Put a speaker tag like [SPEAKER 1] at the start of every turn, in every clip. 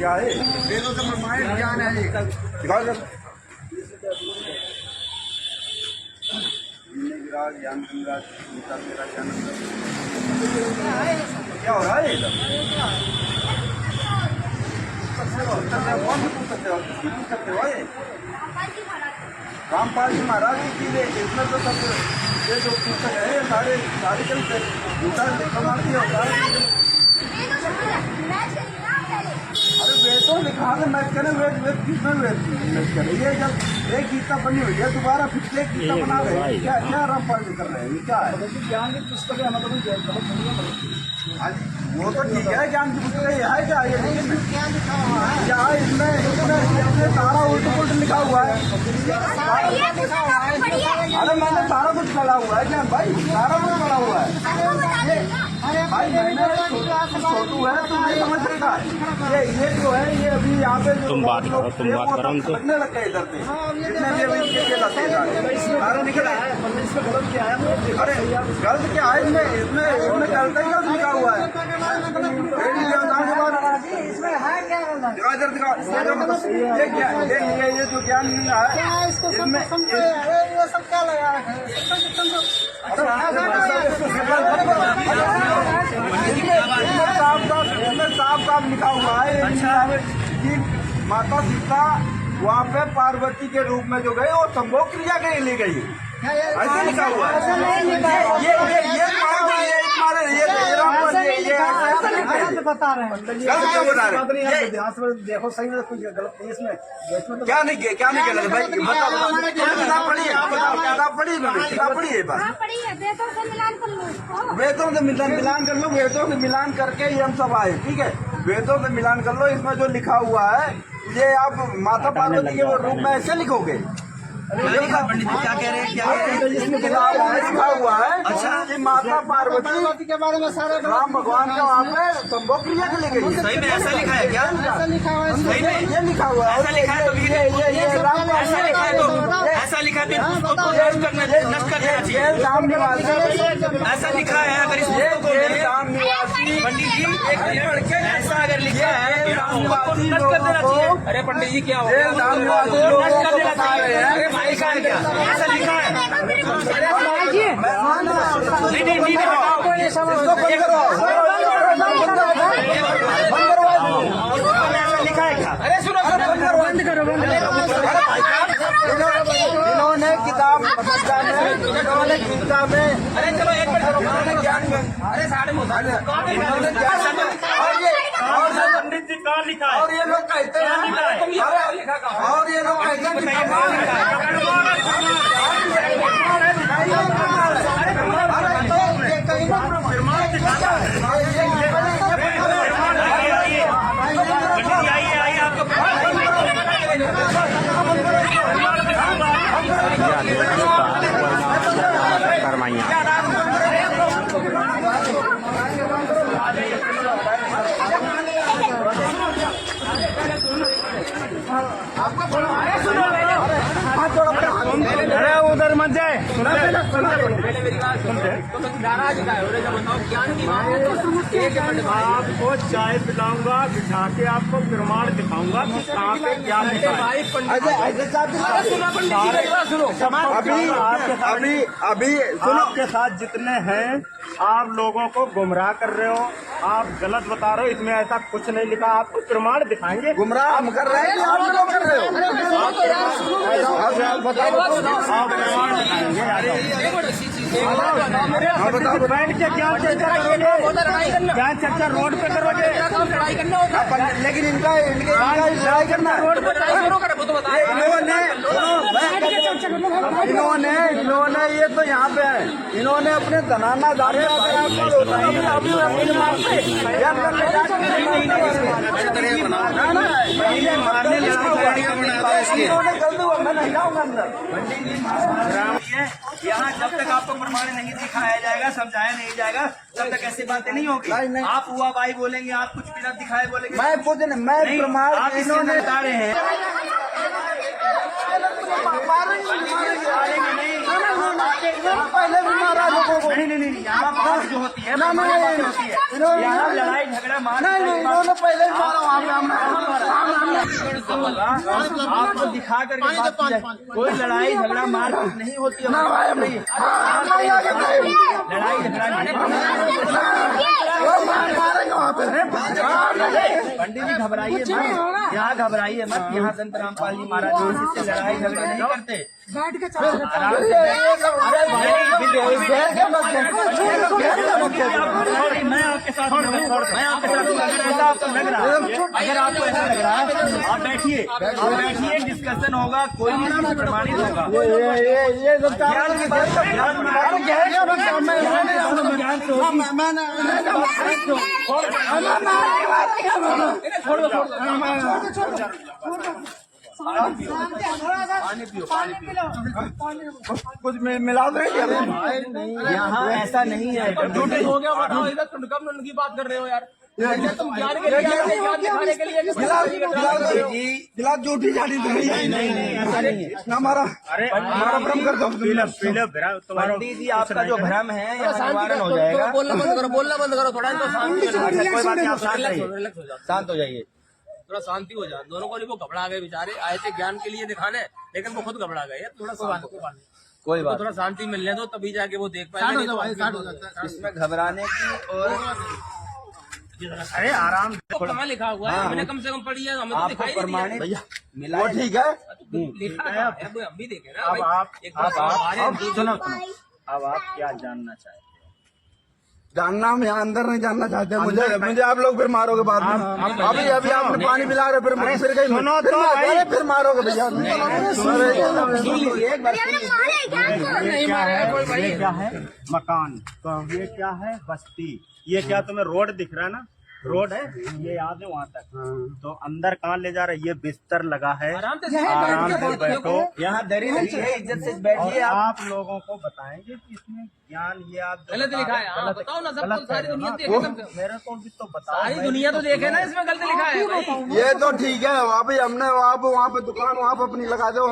[SPEAKER 1] क्या है? वेदों से प्रमाणित ज्ञान है ये। दिखाओ जरा। ज्ञान गंगा मेरा ज्ञान क्या हो रहा है इधर? कौन से पूछ सकते हो? पूछ सकते हो ये रामपाल जी महाराज की चीजें इसमें तो सब ये जो पुस्तक है सारे चलते झूठा प्रमाण किया होता है। अरे वेदों लिखा है मैच करें वेद किसमें वेद मैच करें? ये जब एक गीता बनी हुई है दोबारा फिर से एक गीता बना रहे हैं। क्या क्या रामपाल जी कर रहे हैं? ये क्या है? ज्ञान की पुस्तक है मतलब वो तो ठीक है ज्ञान की पुस्तक है क्या? ये लेकिन क्या इसमें सारा उल्ट पुल्ट लिखा हुआ है। अरे मैंने सारा कुछ पढ़ा हुआ है ज्ञान भाई, सारा कुछ पढ़ा हुआ है भाई। मैंने छोटू है तो नहीं समझ सकता। ये जो है ये अभी यहाँ पे तुम बात करो लगने लग गए इधर पे जितने भी सारे निकल आए। गलत क्या है? अरे गलत क्या है इसमें गलत ही गलत लिखा हुआ है। इसमें है क्या? ये क्या ये जो ज्ञान मिल रहा है इसको सब क्या लगा है? साफ लिखा हुआ है कि माता सीता वहाँ पे पार्वती के रूप में जो गए और संभोग क्रिया के लिए ले गई। ऐसे लिखा हुआ है। बता रहे हैं देखो सही में कुछ गलत है इसमें। क्या नहीं गलत भाई? किताब पढ़ी वेदों से मिलान कर लो। वेदों से मिलान करके ये हम सब आए। ठीक है वेदों से मिलान कर लो। इसमें जो लिखा हुआ है ये आप माता पार्वती के रूप में ऐसे लिखोगे? पंडित जी क्या कह रहे हैं? क्या इसमें लिखा हुआ है? अच्छा कि माता पार्वती के बारे में सारे राम भगवान का वहाँ पे संभोग क्रिया के लिए गई। सही में ऐसा लिखा है क्या? ऐसा लिखा हुआ है। सही में ये लिखा हुआ है। ऐसा लिखा है तो ये ऐसा लिखा है तो ऐसा लिखा है तो नष्ट कर देना चाहिए। राम निवासी ऐसा लिखा है। अगर इस राम निवासी पंडित जी ऐसा अगर लिखा है नष्ट कर देना चाहिए। अरे पंडित जी क्या हो गया? राम निवासी नष्ट कर देना चाहिए। लिखा है क्या? ऐसा लिखा है? नहीं ऐसा लिखा है क्या? अरे सुनो बंद करो। इन्होंने किताब में अरे चलो एक मिनट ज्ञान में अरे साढ़े पंडित जी कहाँ लिखा है? और ये लोग कहते हैं और ये लोग कहते हैं अरे उधर मत जाए। आपको चाय पिलाऊंगा बिठा के आपको प्रमाण दिखाऊंगा कि कहाँ पे क्या लिखा है। अभी आपके साथ जितने हैं आप लोगों को गुमराह कर रहे हो, आप गलत बता रहे हो। इसमें ऐसा कुछ नहीं लिखा। आपको प्रमाण दिखाएंगे। गुमराह हम कर रहे हैं आप लोग कर रहे हो? बैठ के ज्ञान चर्चा करोगे? ज्ञान चर्चा रोड पे करोगे? लेकिन इनका लड़ाई करना रोड पे इन्होंने ये तो यहाँ पे है। इन्होंने अपने धनाना दाने यहाँ जब तक आपको प्रमाण नहीं दिखाया जाएगा, समझाया नहीं जाएगा, तब तक ऐसी बातें नहीं होगी। आप हुआ भाई बोलेंगे, आप कुछ बिना दिखाए बोलेंगे। मैं प्रमाण आप इन्होंने बता रहे हैं। पहले भी मारा लोगों को। नहीं बात जो होती है यहाँ लड़ाई झगड़ा इन्होंने पहले ही मारा वहाँ पे आपको दिखा करके बात की जाए। कोई लड़ाई झगड़ा मारपीट नहीं होती है, लड़ाई झगड़ा पंडित जी घबराइए मत, यहाँ घबराइए मत। यहाँ संत रामपाल जी महाराज जी से लड़ाई झगड़े नहीं करते। बैठ के मैं आपके साथ अगर आपको ऐसा लग रहा है आप बैठिए, डिस्कशन होगा, कोई भी चीज प्रमाणित होगा। ये पानी पियो, कुछ मिला दो। यहाँ ऐसा नहीं है। हो गया बताओ, इधर कब की बात कर रहे हो यार? तुम ज्ञान के लिए गिलास झूठी जानी तो नहीं, ऐसा नहीं है हमारा। हमारा भ्रम कर दो पंडित जी, आपका जो भ्रम है निवारण हो जाएगा। बोलना बंद करो थोड़ा, कोई बात नहीं, आप शांत हो जाइए, थोड़ा शांति हो जाए। दोनों को वो घबरा गए बेचारे, आए थे ज्ञान के लिए दिखाने, लेकिन वो खुद घबरा गए। थोड़ा कोई बात, थोड़ा शांति मिलने दो, तभी जाके वो देख पाएंगे। इसमें घबराने की और अरे आराम से कहाँ लिखा हुआ है? मैंने कम से कम पढ़ी है, हमें तो दिखाई प्रमाणित भैया मिला। वो ठीक है, लिखा है, हम भी देखे ना। अब सुनो, अब आप क्या जानना चाहते हैं? जानना हम यहाँ अंदर नहीं जानना चाहते। मुझे आप लोग फिर मारोगे बाद में। अभी आपने पानी पिला रहे, फिर फिर मारोगे भैया।
[SPEAKER 2] ये क्या है? मकान। ये क्या है? बस्ती। ये क्या तुम्हें रोड दिख रहा है ना? रोड है, ये याद है वहाँ तक। तो अंदर कहाँ ले जा रहा है? ये बिस्तर लगा है, आराम से बैठो। यहाँ दरी लगी है, इज्जत से बैठिए। आप लोगों को बताएंगे कि इसमें ज्ञान ये आप गलत लिखा है। बताओ ना, सब सारी दुनिया मेरे को भी तो बताओ, सारी दुनिया तो देखे ना, इसमें गलत लिखा है।
[SPEAKER 1] ये तो ठीक है, अभी हमने वहाँ पे दुकान वहाँ पे अपनी लगा दो।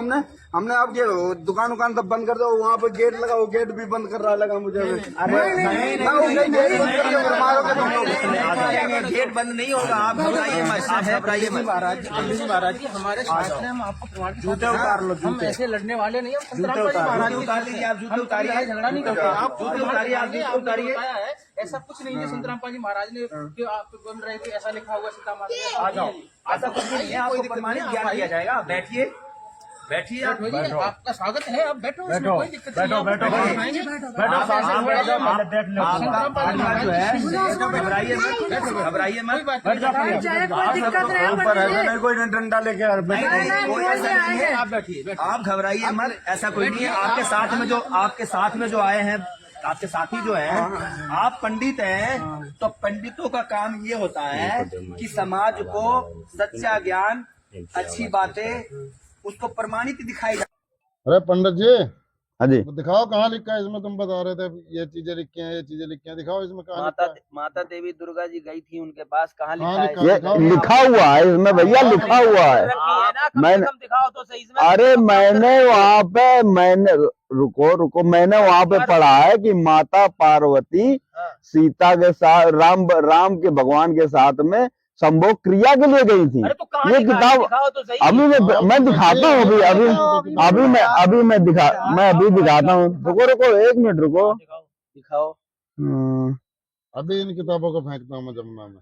[SPEAKER 1] हमने आपके दुकान तब बंद कर दो। वहाँ पे गेट लगा, वो गेट भी बंद कर रहा लगा मुझे। गेट बंद नहीं होगा, आप घबराइए महाराज जी। हमारे शास्त्र में हम आपको प्रमाण जूते उतार लो। हम ऐसे लड़ने वाले नहीं, हम उतार लीजिए। आप जूते उतारिए, झगड़ा नहीं करते। आप जूते उतारिए, आप जूते उतारिए। ऐसा कुछ नहीं है, संत रामपाल जी महाराज ने जो आप बन रहे थे ऐसा लिखा हुआ सीता माता। आ जाओ, ऐसा कुछ नहीं है, आपको प्रमाणित ज्ञान दिया जाएगा। बैठिए, आपका स्वागत है। आप बैठो, कोई दिक्कत नहीं है। घबराइए मत, कोई डंडा लेके आप बैठिए। आप घबराइए मत, ऐसा कोई नहीं है। आपके साथ में जो आए हैं, आपके साथी जो है, आप पंडित हैं, तो पंडितों का काम ये होता है कि समाज को सच्चा ज्ञान, अच्छी बातें उसको प्रमाणित दिखाई जाए।
[SPEAKER 3] अरे पंडित जी,
[SPEAKER 4] हाँ जी,
[SPEAKER 3] दिखाओ कहाँ लिखा है इसमें? तुम बता रहे थे ये चीजें लिखी हैं, ये चीजें लिखी हैं, दिखाओ इसमें कहाँ लिखा है?
[SPEAKER 1] माता देवी दुर्गा जी गई थी उनके पास, कहाँ लिखा है?
[SPEAKER 4] ये लिखा हुआ है इसमें भैया, लिखा हुआ है। मैंने
[SPEAKER 1] दिखाओ तो सही इसमें।
[SPEAKER 4] अरे मैंने वहाँ पे रुको मैंने वहाँ पे पढ़ा है कि माता पार्वती सीता के साथ राम के भगवान के साथ में संभोग क्रिया के लिए गई थी। ये किताब
[SPEAKER 1] तो
[SPEAKER 4] अभी मैं दिखाता हूँ। अभी मैं दिखाता हूँ। रुको 1 मिनट रुको,
[SPEAKER 1] दिखाओ।
[SPEAKER 3] अभी इन किताबों को फेंकता हूँ मैं जमुना में।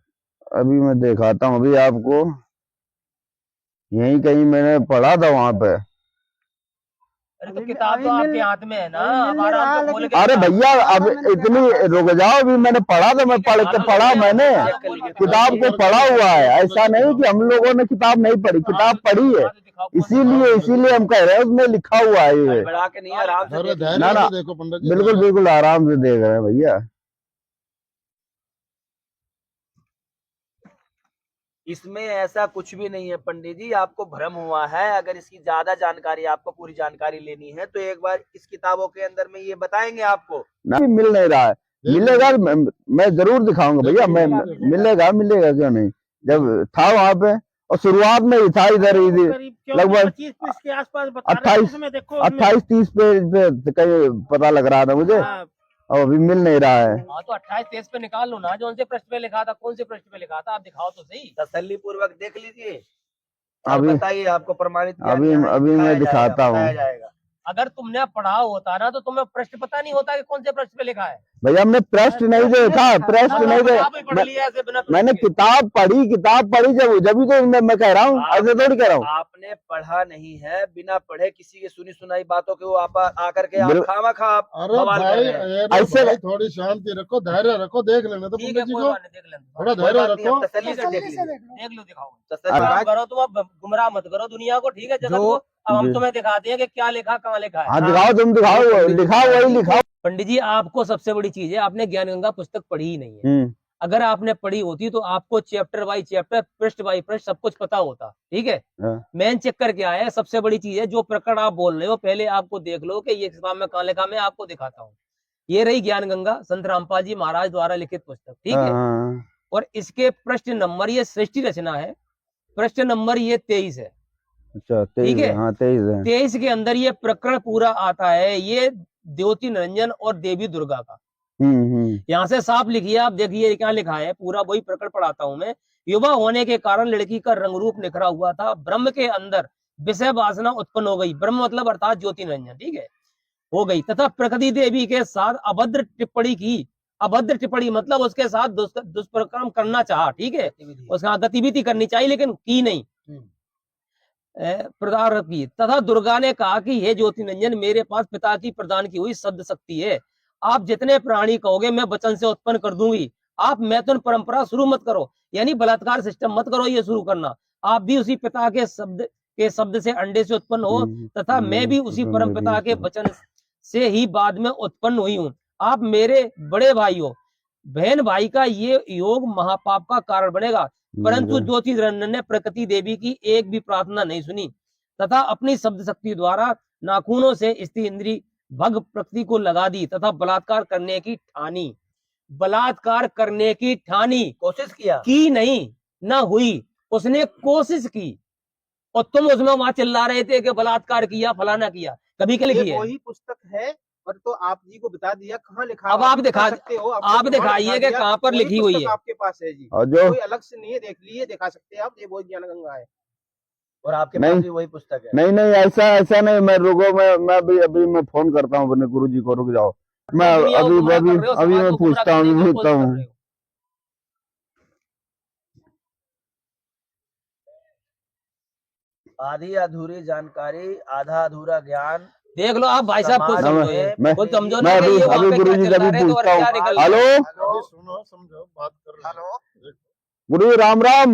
[SPEAKER 4] अभी मैं दिखाता हूँ अभी आपको। यहीं कहीं मैंने पढ़ा था वहाँ पे।
[SPEAKER 1] अरे तो किताब तो आपके हाथ में है ना, हमारा तो खोल के।
[SPEAKER 4] अरे भैया अब इतनी रुक जाओ, अभी मैंने पढ़ा था, मैं पढ़ा मैंने किताब को पढ़ा हुआ है। ऐसा नहीं कि हम लोगों ने किताब नहीं पढ़ी, किताब पढ़ी है, इसीलिए हम कह रहे हैं उसमें लिखा हुआ है ये।
[SPEAKER 3] ना देखो पंडित जी,
[SPEAKER 4] बिल्कुल आराम से देख रहे हैं भैया।
[SPEAKER 1] इसमें ऐसा कुछ भी नहीं है पंडित जी, आपको भ्रम हुआ है। अगर इसकी ज्यादा जानकारी, आपको पूरी जानकारी लेनी है तो एक बार इस किताबों के अंदर में ये बताएंगे आपको।
[SPEAKER 4] नहीं मिल नहीं रहा है, मिलेगा मैं जरूर दिखाऊंगा भैया। मैं मिलेगा क्यों नहीं। जब था वहाँ पे और शुरुआत में ही था, इधर लगभग
[SPEAKER 2] 25 के आसपास
[SPEAKER 4] 28-30 पेज पे कहीं पता लग रहा था मुझे। अब अभी मिल नहीं रहा है।
[SPEAKER 5] हाँ तो 28-23 पे निकाल लो ना, जो उनसे पृष्ठ पे लिखा था, कौन से पृष्ठ पे लिखा था आप दिखाओ तो सही।
[SPEAKER 1] तसल्ली पूर्वक देख लीजिए और
[SPEAKER 4] अभी
[SPEAKER 1] बताइए आपको प्रमाणित क्या
[SPEAKER 4] अभी
[SPEAKER 1] नहीं है,
[SPEAKER 4] अभी मैं
[SPEAKER 1] दिखाया
[SPEAKER 4] दिखाता हूँ।
[SPEAKER 1] बताया जाएगा।
[SPEAKER 5] अगर तुमने पढ़ा होता ना तो तुम्हें पृष्ठ पता नहीं होता कि कौन से पृष्ठ पे लिखा है।
[SPEAKER 4] भैया हमने पृष्ठ नहीं देखा, पृष्ठ नहीं
[SPEAKER 5] किताब ही पढ़
[SPEAKER 4] देखा।
[SPEAKER 5] लिया ऐसे बिना पृष्ठ
[SPEAKER 4] मैंने
[SPEAKER 5] के।
[SPEAKER 4] किताब पढ़ी जब तो मैं कह रहा हूँ, ऐसे थोड़ी कह रहा हूँ।
[SPEAKER 1] आपने पढ़ा नहीं है, बिना पढ़े किसी की सुनी सुनाई बातों के वो आप आकर के आप
[SPEAKER 4] बिल-
[SPEAKER 1] खामा खा आप
[SPEAKER 3] अरे
[SPEAKER 1] बवाल कर
[SPEAKER 3] भाई,
[SPEAKER 1] रहे हैं।
[SPEAKER 3] अरे
[SPEAKER 4] ऐसे-
[SPEAKER 3] भाई थोड़ी शांति रखो, धैर्य रखो, देख लेने तो
[SPEAKER 5] ठीक है
[SPEAKER 3] पंडित जी
[SPEAKER 5] कोई
[SPEAKER 3] को,
[SPEAKER 5] बात नहीं, देख लेंगे।
[SPEAKER 3] थोड़ा
[SPEAKER 1] कोई
[SPEAKER 3] धैर्य
[SPEAKER 1] बात नहीं,
[SPEAKER 3] रखो।
[SPEAKER 1] आप तसल्ली से देख लीजिए।
[SPEAKER 5] देख लो दिखाओ।
[SPEAKER 1] तसल्ली
[SPEAKER 5] गुमराह
[SPEAKER 1] महाराज,
[SPEAKER 5] करो तुम, अब गुमराह मत करो दुनिया को, ठीक है जगत को। अब हम तुम्हें दिखाते हैं कि क्या लिखा कहाँ लिखा है।
[SPEAKER 4] हाँ दिखाओ, तुम दिखाओ, लिखाओ वही लिखाओ।
[SPEAKER 5] पंडित जी आपको सबसे बड़ी चीज है, आपने ज्ञान गंगा पुस्तक पढ़ी ही नहीं है। अगर आपने पढ़ी होती तो आपको चैप्टर बाई चैप्टर, पृष्ठ बाई पृष्ठ सब कुछ पता होता, ठीक है। मेन चक्कर क्या है, सबसे बड़ी चीज है जो प्रकरण आप बोल रहे हो, पहले आपको देख लो कि ये किताब में कहाँ लिखा, मैं आपको दिखाता हूँ। ये रही ज्ञान गंगा, संत रामपाल जी महाराज द्वारा लिखित पुस्तक, ठीक है। और इसके पृष्ठ नंबर, ये सृष्टि रचना है, पृष्ठ नंबर ये 23 है।
[SPEAKER 4] अच्छा 23 है, हाँ 23 है।
[SPEAKER 5] 23 के अंदर ये प्रकरण पूरा आता है, ये द्योति निरंजन और देवी दुर्गा का। यहाँ से साफ लिखिए, आप देखिए क्या लिखा है, पूरा वही प्रकरण पढ़ाता हूं मैं। युवा होने के कारण लड़की का रंग रूप निखरा हुआ था, ब्रह्म के अंदर विषय वासना उत्पन्न हो गई, ब्रह्म मतलब अर्थात ज्योति निरंजन, ठीक है, हो गई, तथा प्रकृति देवी के साथ अभद्र टिप्पणी की। अभद्र टिप्पणी मतलब उसके साथ दुष्प्रकर्म करना चाहा, ठीक है, उसका गतिविधि करनी चाहिए लेकिन की नहीं, प्रदान की। तथा दुर्गा ने कहा कि हे ज्योति निरंजन, मेरे पास पिता की प्रदान की हुई शब्द शक्ति है, आप जितने प्राणी कहोगे मैं वचन से उत्पन्न कर दूंगी। आप मैथुन परंपरा शुरू मत करो, यानी बलात्कार सिस्टम मत करो ये शुरू करना। आप भी उसी पिता के शब्द से अंडे से उत्पन्न हो, तथा मैं भी उसी परम पिता के वचन से ही बाद में उत्पन्न हुई हूँ। आप मेरे बड़े भाई हो, बहन भाई का ये योग महापाप का कारण बनेगा। परंतु ज्योति निरंजन ने प्रकृति देवी की एक भी प्रार्थना नहीं सुनी, तथा अपनी शब्द शक्ति द्वारा नाखूनों से स्त्री इंद्री भग प्रकृति को लगा दी, तथा बलात्कार करने की ठानी। बलात्कार करने की ठानी,
[SPEAKER 1] कोशिश किया
[SPEAKER 5] की नहीं, ना हुई, उसने कोशिश की। और तुम उसमें वहां चिल्ला रहे थे कि बलात्कार किया, फलाना किया, कभी के लिखी है?
[SPEAKER 2] वही पुस्तक है, और तो आप जी को बता दिया कहाँ लिखा।
[SPEAKER 5] अब आप दिखा
[SPEAKER 2] सकते हो,
[SPEAKER 5] आप दिखाइए कि कहाँ पर लिखी हुई है।
[SPEAKER 2] आपके पास है जी,
[SPEAKER 4] और जो
[SPEAKER 2] कोई अलग से नहीं है, देख लीजिए, दिखा सकते हैं आप, ये बहुत ज्ञान गंगा है
[SPEAKER 1] और आपके
[SPEAKER 4] नहीं,
[SPEAKER 1] पास भी वही पुस्तक है।
[SPEAKER 4] नहीं ऐसा नहीं, मैं रुको, मैं अभी मैं फोन करता हूँ अपने गुरु जी को, रुक जाओ, मैं अभी मैं पूछता हूँ।
[SPEAKER 1] आधी अधूरी जानकारी, आधा अधूरा ज्ञान,
[SPEAKER 5] देख लो आप भाई साहब, खुद समझो ये,
[SPEAKER 4] मैं
[SPEAKER 5] खुद समझो
[SPEAKER 4] मैं
[SPEAKER 5] ना कि ये वहाँ
[SPEAKER 4] अभी
[SPEAKER 5] पे
[SPEAKER 4] गुरु
[SPEAKER 5] क्या
[SPEAKER 4] जी
[SPEAKER 5] चल
[SPEAKER 4] से
[SPEAKER 5] रहा
[SPEAKER 4] भी
[SPEAKER 5] है तो और
[SPEAKER 4] पूछता
[SPEAKER 5] क्या
[SPEAKER 4] हूँ।
[SPEAKER 5] निकल रहा है।
[SPEAKER 4] हेलो,
[SPEAKER 3] सुनो, समझो, बात कर रहे हैं।
[SPEAKER 6] हेलो,
[SPEAKER 4] गुरु जी राम राम।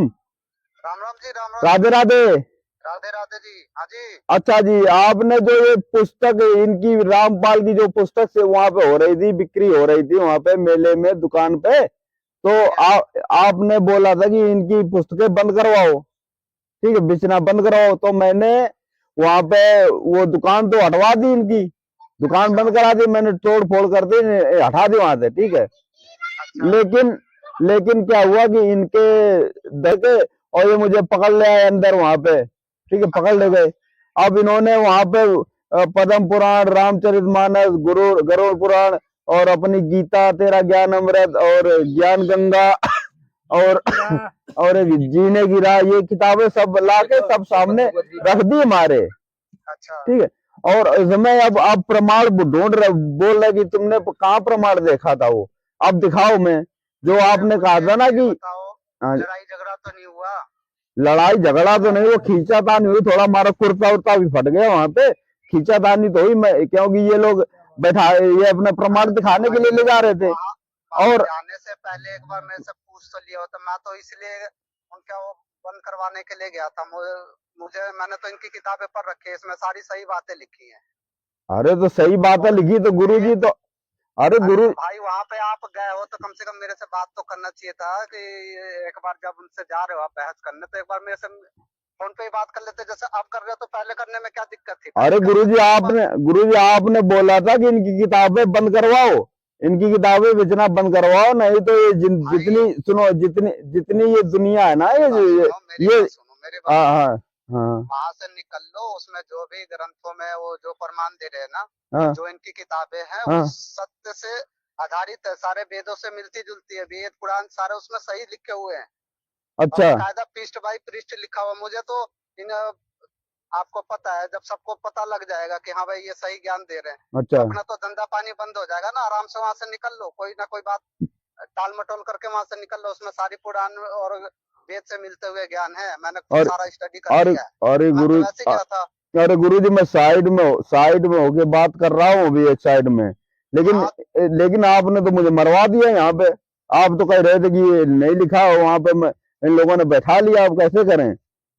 [SPEAKER 6] राम राम जी, राम राम,
[SPEAKER 4] राधे राधे।
[SPEAKER 6] राधे राधे जी। हाँ जी,
[SPEAKER 4] अच्छा जी, आपने जो ये पुस्तक, इनकी रामपाल की जो पुस्तक से वहां पे हो रही थी, बिक्री हो रही थी वहां पे मेले में, दुकान पे, तो आपने बोला था कि इनकी पुस्तकें बंद करवाओ, ठीक है, बेचना बंद करवाओ। तो मैंने वहां पे वो दुकान तो हटवा दी, इनकी दुकान बंद करा दी, मैंने तोड़ फोड़ कर दी, हटा दी वहां से, ठीक है। लेकिन क्या हुआ कि इनके देखे और ये मुझे पकड़ ले आए अंदर वहां पे, ठीक है, पकड़ ले गए। अब इन्होंने वहां पे पद्म पुराण, रामचरितमानस, गरुड़ पुराण और अपनी गीता, तेरा ज्ञान अमृत और ज्ञान गंगा और एक जीने की राह, ये किताबें सब ला के सब सामने रख दी हमारे,
[SPEAKER 6] अच्छा,
[SPEAKER 4] ठीक है। और इसमें अब आप प्रमाण ढूंढ रहे, बोल रहे कि तुमने कहाँ प्रमाण देखा था, वो अब दिखाओ। मैं जो आपने कहा था ना कि
[SPEAKER 6] लड़ाई झगड़ा तो नहीं हुआ?
[SPEAKER 4] लड़ाई झगड़ा तो नहीं, वो खींचातानी हुई, थोड़ा हमारा कुर्ता उर्ता भी फट गया वहां पे, खींचातानी तो हुई, मैं क्योंकि ये लोग बैठा, ये अपने प्रमाण दिखाने के लिए ले जा रहे थे। और
[SPEAKER 6] जाने से पहले एक बार मेरे से पूछ तो लिया होता, मैं तो इसलिए उनका वो बंद करवाने के लिए गया था। मैंने तो इनकी किताबें पढ़ रखी है, इसमें सारी सही बातें लिखी हैं।
[SPEAKER 4] अरे तो सही बात है लिखी तो गुरु जी तो, अरे गुरु
[SPEAKER 6] भाई वहाँ पे आप गए हो तो कम से कम मेरे से बात तो करना चाहिए था कि एक बार जब उनसे जा रहे हो आप बहस करने, तो एक बार मेरे से फोन पे ही बात कर लेते, जैसे आप कर रहे हो। तो पहले करने में क्या दिक्कत थी?
[SPEAKER 4] अरे गुरु जी आपने बोला था कि इनकी किताबें बंद करवाओ, इनकी किताबें बेचना बंद करवाओ, नहीं तो ये जितनी सुनो, जितनी ये दुनिया है ना, ये हाँ
[SPEAKER 6] वहां से निकल लो, उसमें जो भी ग्रंथों में वो जो प्रमाण दे रहे हैं ना, जो इनकी किताबें हैं, वो सत्य से आधारित है, सारे वेदों से मिलती जुलती है, वेद पुराण सारे उसमें सही लिखे हुए हैं।
[SPEAKER 4] अच्छा।
[SPEAKER 6] कायदा पृष्ठ बाई पृष्ठ लिखा हुआ। मुझे तो इन आपको पता है, जब सबको पता लग जाएगा कि हाँ भाई ये सही ज्ञान दे रहे हैं,
[SPEAKER 4] अच्छा।
[SPEAKER 6] तो अपना तो धंधा पानी बंद हो जाएगा ना, आराम से वहां से निकल लो, कोई ना कोई बात टाल मटोल करके वहां से निकल लो। उसमें सारी पुराण और वेद से मिलते हुए ज्ञान है, मैंने
[SPEAKER 4] और
[SPEAKER 6] सारा स्टडी कर लिया है।
[SPEAKER 4] अरे
[SPEAKER 6] मैं
[SPEAKER 4] गुरु,
[SPEAKER 6] तो वैसे गया था।
[SPEAKER 4] अरे गुरु जी, मैं साइड में होके बात कर रहा हूँ अभी, एक साइड में, लेकिन
[SPEAKER 6] हाँ।
[SPEAKER 4] लेकिन आपने तो मुझे मरवा दिया यहाँ पे। आप तो कह रहे थे कि ये नहीं लिखा हो वहां पे, इन लोगों ने बैठा लिया, आप कैसे करें?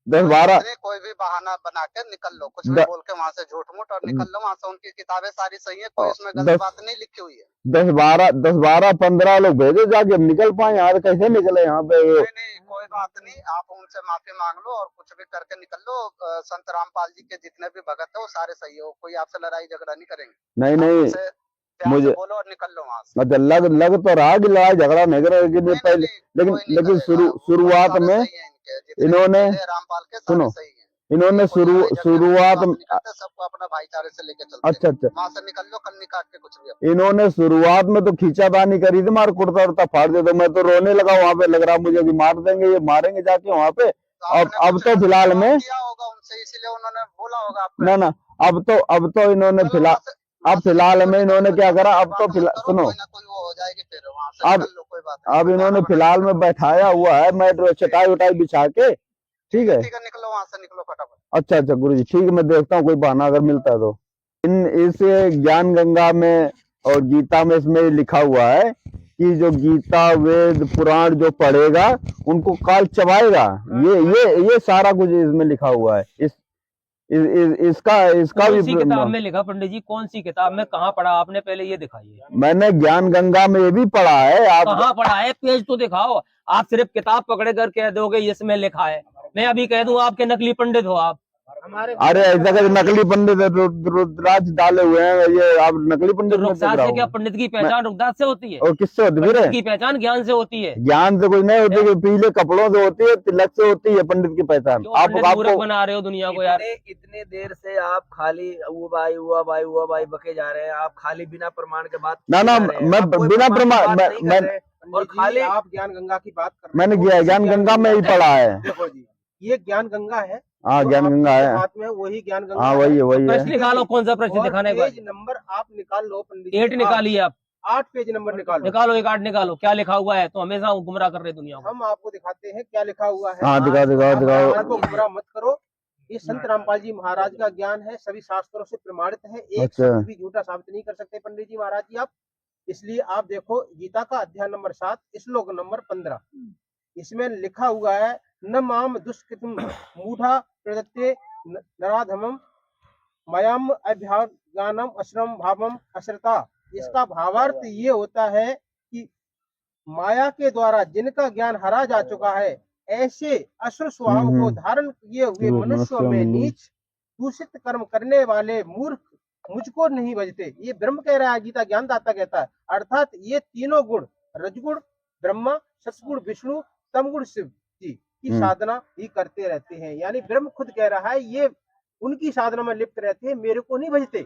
[SPEAKER 4] 10-12
[SPEAKER 6] कोई भी बहाना बना के निकल लो, कुछ भी बोल के वहां से झूठ मूठ और निकल लो वहां से। उनकी किताबें सारी सही है, कोई इसमें गलत बात नहीं लिखी हुई है।
[SPEAKER 4] 10-12 15 लोग भेजो जाके, निकल पाए यहाँ से, कैसे निकले यहाँ पे?
[SPEAKER 6] नहीं कोई बात नहीं, आप उनसे माफी मांग लो और कुछ भी करके निकल लो। संत रामपाल जी के जितने भी भगत है वो सारे सही है, कोई आपसे लड़ाई झगड़ा नहीं करेंगे।
[SPEAKER 4] नहीं नहीं,
[SPEAKER 6] मुझे बोलो और निकल लो वहां से।
[SPEAKER 4] मतलब लग तो रहा कि लड़ाई झगड़ा नहीं करे, लेकिन पहले, लेकिन शुरुआत में इन्होंने,
[SPEAKER 6] रामपाल के
[SPEAKER 4] सुनो,
[SPEAKER 6] सही है,
[SPEAKER 4] इन्होंने शुरुआत,
[SPEAKER 6] सबको अपना भाईचारे से लेके चलते।
[SPEAKER 4] अच्छा अच्छा,
[SPEAKER 6] वहां से निकल लो, कल निकाल के कुछ भी।
[SPEAKER 4] इन्होंने शुरुआत में तो खींचातानी करी थी, मार कुर्ता उर्ता फाड़ दे, तो मैं तो रोने लगा वहां पे, लग रहा मुझे कि मार देंगे, ये मारेंगे जाके वहां पे। अब तो फिलहाल में
[SPEAKER 6] किया होगा उनसे, इसलिए उन्होंने बोला होगा आपको।
[SPEAKER 4] ना, अब तो इन्होंने फिलहाल में इन्होंने क्या करा, अब तो फिलहाल सुनो,
[SPEAKER 6] हो जाएगी फिर वहां से निकल लो, कोई बात
[SPEAKER 4] अब इन्होंने फिलहाल में बैठाया हुआ है मैट चटाई उटाई बिछा के, ठीक है?
[SPEAKER 6] निकलो वहां से, निकलो फटाफट।
[SPEAKER 4] अच्छा अच्छा गुरु जी, ठीक है, मैं देखता हूँ कोई बहाना अगर मिलता है तो। इस ज्ञान गंगा में और गीता में इसमें लिखा हुआ है कि जो गीता वेद पुराण जो पढ़ेगा उनको काल चबाएगा, ये सारा कुछ इसमें लिखा हुआ है। इसका भी
[SPEAKER 5] किताब में लिखा? पंडित जी कौन सी किताब में, कहाँ पढ़ा आपने, पहले ये दिखाइए।
[SPEAKER 4] मैंने ज्ञान गंगा में ये भी पढ़ा है। आप
[SPEAKER 5] कहाँ पढ़ा है? पेज तो दिखाओ। आप सिर्फ किताब पकड़े कर कह दोगे इसमें लिखा है, मैं अभी कह दूं आपके नकली पंडित हो आप।
[SPEAKER 4] अरे ऐसा कर, नकली पंडित रुद्राक्ष डाले हुए हैं, ये आप नकली पंडित में देख रहा हूं।
[SPEAKER 5] क्या पंडित की पहचान रुद्राक्ष से होती है?
[SPEAKER 4] और किससे होती है?
[SPEAKER 5] पंडित की पहचान ज्ञान से होती है।
[SPEAKER 4] ज्ञान से कुछ नहीं होती है, पीले कपड़ों से होती है, तिलक से होती है पंडित की पहचान।
[SPEAKER 5] आपको बना रहे हो दुनिया को यार।
[SPEAKER 7] इतने देर से आप खाली हुआ भाई बके जा रहे हैं, आप खाली बिना प्रमाण के बात।
[SPEAKER 4] ना मैं बिना प्रमाण,
[SPEAKER 7] और खाली आप ज्ञान गंगा की बात कर,
[SPEAKER 4] मैंने ज्ञान गंगा में ही पढ़ा है।
[SPEAKER 7] देखो जी, ये ज्ञान गंगा है।
[SPEAKER 4] हाँ ज्ञान गंगा है,
[SPEAKER 7] हाथ में वही ज्ञान गंगा।
[SPEAKER 4] हाँ वही है।
[SPEAKER 5] प्रश्न निकालो, कौन सा प्रश्न दिखाने का?
[SPEAKER 7] पेज नंबर आप निकाल लो पंडित।
[SPEAKER 5] 8 निकालिए आप,
[SPEAKER 7] 8 पेज नंबर निकालो।
[SPEAKER 5] एक 8 निकालो, क्या लिखा हुआ है? तो हमेशा गुमराह कर रहे दुनिया को।
[SPEAKER 7] हम आपको दिखाते हैं क्या लिखा हुआ है।
[SPEAKER 4] हाँ दिखाओ।
[SPEAKER 7] आपको गुमराह मत करो। ये संत रामपाल जी महाराज का ज्ञान है, सभी शास्त्रों से प्रमाणित है, एक शब्द भी झूठा साबित नहीं कर सकते पंडित जी महाराज जी आप। इसलिए आप देखो गीता का अध्याय नंबर 7 श्लोक नंबर 15, इसमें लिखा हुआ है न माम दुष्कृतम मूढ़ा प्रदत्ते नराधमम मयम अभ्यागानम अश्रम भावम अश्रता। इसका भावार्थ ये होता है कि माया के द्वारा जिनका ज्ञान हरा जा चुका है, ऐसे असुर स्वभाव को धारण किए हुए मनुष्यों में नीच दूषित कर्म करने वाले मूर्ख मुझको नहीं बजते। ये ब्रह्म कह रहा है, गीता ज्ञानदाता कहता है। अर्थात ये तीनों गुण, रजगुण ब्रह्मा, सतगुण विष्णु, तमगुण शिव जी की साधना ही करते रहते हैं। यानी ब्रह्म खुद कह रहा है ये उनकी साधना में लिप्त रहते हैं, मेरे को नहीं भजते।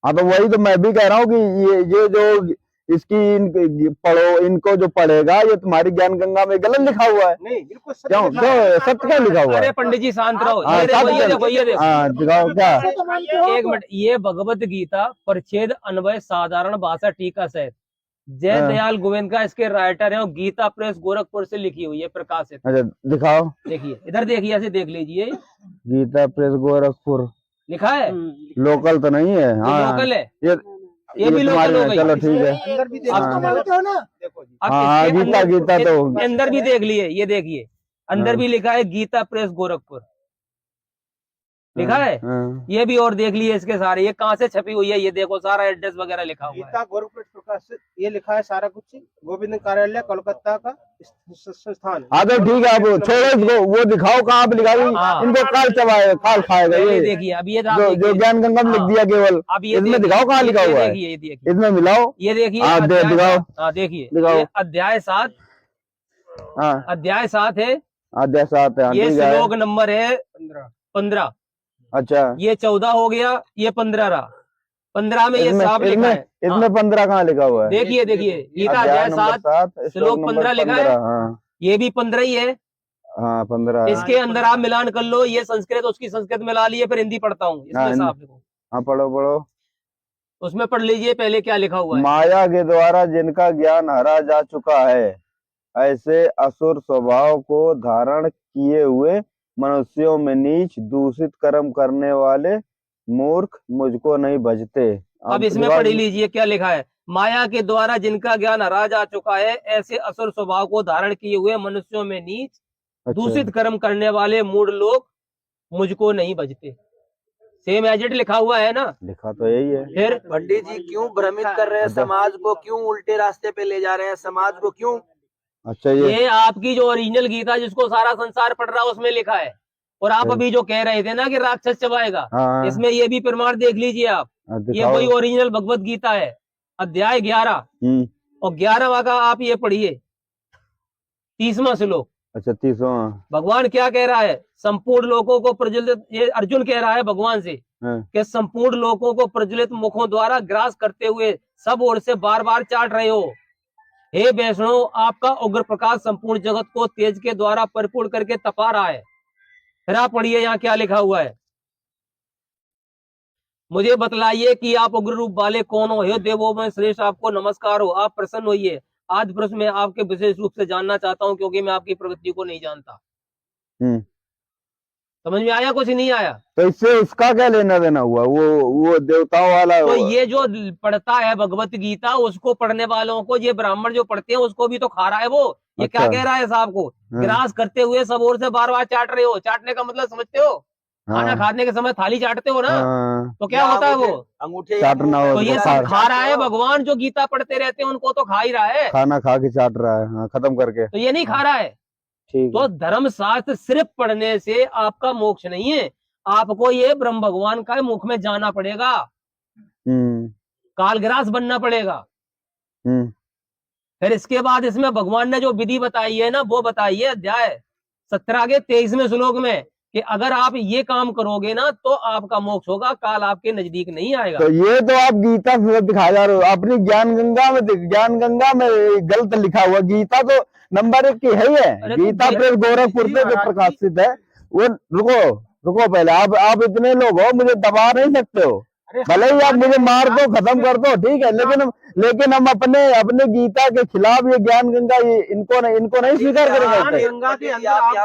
[SPEAKER 4] हाँ तो वही तो मैं भी कह रहा हूँ कि ये जो इसकी पढ़ो, इनको जो पढ़ेगा, ये तुम्हारी ज्ञान गंगा में गलत लिखा हुआ है।
[SPEAKER 7] नहीं बिल्कुल
[SPEAKER 4] सत्य क्या लिखा हुआ है?
[SPEAKER 5] अरे पंडित जी शांत रहो।
[SPEAKER 4] दिखाओ क्या?
[SPEAKER 5] एक मिनट, ये भगवत गीता परिच्छेद अन्वय साधारण भाषा टीका सहित जय दयाल गोविंद का इसके राइटर है, और गीता प्रेस गोरखपुर से लिखी हुई है, प्रकाशित।
[SPEAKER 4] अच्छा दिखाओ,
[SPEAKER 5] देखिए इधर देखिए, ऐसे देख लीजिए,
[SPEAKER 4] गीता प्रेस गोरखपुर
[SPEAKER 5] लिखा है।
[SPEAKER 4] लोकल तो नहीं है? हाँ
[SPEAKER 5] लोकल है,
[SPEAKER 4] ये
[SPEAKER 5] भी लोकल हो गई।
[SPEAKER 4] चलो ठीक है।
[SPEAKER 7] अंदर भी
[SPEAKER 4] हाँ गीता तो
[SPEAKER 5] अंदर भी देख लिए, ये देखिए अंदर भी लिखा है गीता प्रेस गोरखपुर लिखा है। ये भी और देख लिए इसके सारे, ये कहाँ से छपी हुई है, ये देखो सारा एड्रेस वगैरह लिखा हुआ है।
[SPEAKER 7] गीता गोरखपुर प्रकाशित, ये लिखा है सारा कुछ, गोविंद कार्यालय कोलकाता का संस्थान।
[SPEAKER 4] हाँ तो ठीक है, अब छोड़ो इसको, वो दिखाओ कहाँ पे लिखा है। इनको काल चबाएगा, काल खाएगा। ये
[SPEAKER 5] देखिए अब ये
[SPEAKER 4] जो ज्ञान गंगा में लिख दिया केवल,
[SPEAKER 5] अब ये
[SPEAKER 4] इसमें दिखाओ कहाँ लिखा हुआ है, इसमें मिलाओ।
[SPEAKER 5] ये देखिए
[SPEAKER 4] दिखाओ,
[SPEAKER 5] हाँ देखिए अध्याय 7,
[SPEAKER 4] हाँ
[SPEAKER 5] अध्याय 7 है,
[SPEAKER 4] अध्याय 7 है।
[SPEAKER 5] ये श्लोक नंबर है 15।
[SPEAKER 4] अच्छा
[SPEAKER 5] ये 14 हो गया, ये 15 रहा। 15 में ये साफ लिखा है।
[SPEAKER 4] इसमें 15 कहाँ लिखा हुआ है?
[SPEAKER 5] देखिए देखिए, गीता
[SPEAKER 4] अध्याय
[SPEAKER 5] अध्याय
[SPEAKER 4] नंबर
[SPEAKER 5] 7 श्लोक 15 लिखा है।
[SPEAKER 4] हाँ
[SPEAKER 5] ये भी 15 ही है।
[SPEAKER 4] हाँ 15 है।
[SPEAKER 5] इसके अंदर आप मिलान कर लो, ये संस्कृत उसकी संस्कृत मिला लिए, फिर हिंदी पढ़ता हूँ, इसमें
[SPEAKER 4] हाँ,
[SPEAKER 5] साफ लिखो।
[SPEAKER 4] हाँ पढ़ो पढ़ो।
[SPEAKER 5] उसमें पढ़ लीजिए पहले क्या लिखा हुआ है।
[SPEAKER 4] माया के द्वारा जिनका ज्ञान हरा जा चुका है, ऐसे असुर स्वभाव को धारण किए हुए मनुष्यों में नीच दूषित कर्म करने वाले मूर्ख मुझको नहीं भजते।
[SPEAKER 5] अब इसमें पढ़ लीजिए क्या लिखा है। माया के द्वारा जिनका ज्ञान हरा जा चुका है, ऐसे असुर स्वभाव को धारण किए हुए मनुष्यों में नीच दूषित कर्म करने वाले मूढ़ लोग मुझको नहीं भजते। सेम एज इट लिखा हुआ है ना।
[SPEAKER 4] लिखा तो यही है।
[SPEAKER 5] फिर
[SPEAKER 1] पंडित जी क्यों भ्रमित कर रहे हैं समाज को, क्यों उल्टे रास्ते पे ले जा रहे हैं समाज को, क्यों?
[SPEAKER 4] अच्छा
[SPEAKER 5] ये आपकी जो ओरिजिनल गीता जिसको सारा संसार पढ़ रहा है उसमें लिखा है। और आप अभी जो कह रहे थे ना कि राक्षस चबाएगा,
[SPEAKER 4] हाँ,
[SPEAKER 5] इसमें ये भी प्रमाण देख लीजिए आप। ये वही ओरिजिनल भगवत गीता है, अध्याय 11 और 11वां का आप ये पढ़िए 30वां श्लोक।
[SPEAKER 4] अच्छा 30वां।
[SPEAKER 5] भगवान क्या कह रहा है? संपूर्ण लोगों को प्रज्वलित, ये अर्जुन कह रहा है भगवान से कि संपूर्ण लोगों को प्रज्वलित मुखों द्वारा ग्रास करते हुए सब ओर से बार बार चाट रहे हो। हे वैष्णव, आपका उग्र प्रकाश संपूर्ण जगत को तेज के द्वारा परिपूर्ण करके तपा रहा है। फिर आप पढ़िए यहाँ क्या लिखा हुआ है। मुझे बतलाइए कि आप उग्र रूप वाले कौन हो? हे देवों में श्रेष्ठ, आपको नमस्कार हो, आप प्रसन्न होइए। आज प्रश्न में आपके विशेष रूप से जानना चाहता हूँ क्योंकि मैं आपकी प्रवृत्ति को नहीं जानता। समझ में आया? कुछ नहीं आया?
[SPEAKER 4] तो इससे उसका क्या लेना देना हुआ? वो देवताओं वाला।
[SPEAKER 5] तो ये जो पढ़ता है भगवत गीता, उसको पढ़ने वालों को, ये ब्राह्मण जो पढ़ते हैं उसको भी तो खा रहा है वो। ये क्या कह रहा है साहब को? ग्रास करते हुए सब ओर से बार बार चाट रहे हो। चाटने का मतलब समझते हो? खाना खाने के समय थाली चाटते हो ना, तो क्या होता है वो?
[SPEAKER 1] अंगूठे
[SPEAKER 4] चाटना हो
[SPEAKER 5] तो ये सब खा रहा है। भगवान जो गीता पढ़ते रहते हैं उनको तो खा ही रहा है,
[SPEAKER 4] खाना खा के चाट रहा है। हाँ, खत्म करके।
[SPEAKER 5] तो ये नहीं खा रहा है। तो धर्म शास्त्र सिर्फ पढ़ने से आपका मोक्ष नहीं है, आपको ये ब्रह्म भगवान का मुख में जाना पड़ेगा, कालग्रास बनना पड़ेगा। फिर इसके बाद इसमें भगवान ने जो विधि बताई है ना, वो बताई है अध्याय 17 के 23वें श्लोक में कि अगर आप ये काम करोगे ना तो आपका मोक्ष होगा, काल आपके नजदीक नहीं आएगा।
[SPEAKER 4] तो ये तो आप गीता से दिखा जा रहे हो। अपनी ज्ञान गंगा में गलत लिखा हुआ। गीता तो नंबर 1 की है ही है। गीता प्रेस गोरखपुर से जो प्रकाशित है वो। रुको पहले, आप इतने लोग हो, मुझे दबा नहीं सकते हो। भले ही आप मुझे मार दो, खत्म कर दो, ठीक है, लेकिन हम अपने गीता के खिलाफ ये ज्ञान गंगा, ये इनको नहीं स्वीकार करेंगे।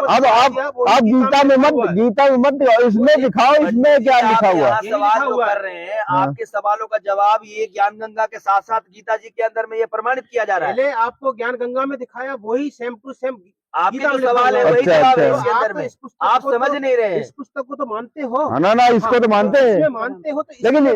[SPEAKER 4] अब आप गीता में मत इसमें दिखाओ, इसमें क्या लिखा हुआ है।
[SPEAKER 1] सवाल जो कर रहे हैं, आपके सवालों का जवाब ये ज्ञान गंगा के साथ साथ गीता जी के अंदर में ये प्रमाणित किया जा रहा है।
[SPEAKER 7] पहले आपको ज्ञान गंगा में दिखाया, वही सेम टू सेम
[SPEAKER 1] आपके जो सवाल है वही जवाब है इसके अंदर में। आप समझ नहीं रहे हैं।
[SPEAKER 7] इस पुस्तक को तो मानते हो
[SPEAKER 4] ना, इसको तो मानते हैं,
[SPEAKER 7] मानते हो,
[SPEAKER 4] लेकिन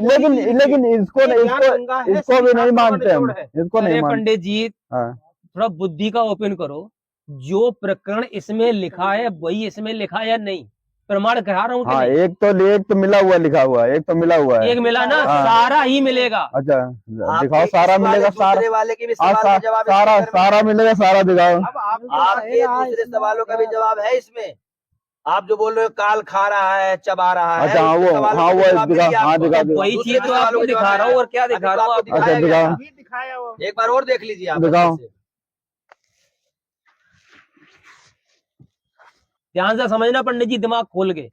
[SPEAKER 4] इसको भी नहीं मानते हम, इसको नहीं मानते।
[SPEAKER 5] पंडित जी थोड़ा बुद्धि का ओपन करो। जो प्रकरण इसमें लिखा है वही इसमें लिखा है या नहीं? प्रमाण करा रहा हूँ।
[SPEAKER 4] हाँ, एक तो मिला हुआ लिखा हुआ है, एक तो मिला हुआ है।
[SPEAKER 5] एक मिला ना, सारा ही मिलेगा।
[SPEAKER 4] अच्छा दिखाओ, सारा मिलेगा, सारा
[SPEAKER 1] वाले के भी सवाल का जवाब
[SPEAKER 4] सारा मिलेगा, सारा दिखाओ।
[SPEAKER 1] आपके दूसरे सवालों का भी जवाब है इसमें। आप जो बोल रहे हो काल खा रहा है, चबा रहा है।
[SPEAKER 4] अच्छा वो दिखा।
[SPEAKER 5] वही चीज तो आपको दिखा रहा हूँ, और क्या दिखा रहा हूँ?
[SPEAKER 4] अच्छा दिखाओ,
[SPEAKER 1] एक बार और देख लीजिए आप।
[SPEAKER 4] दिखाओ।
[SPEAKER 5] ध्यान से समझना पंडित जी, दिमाग खोल के।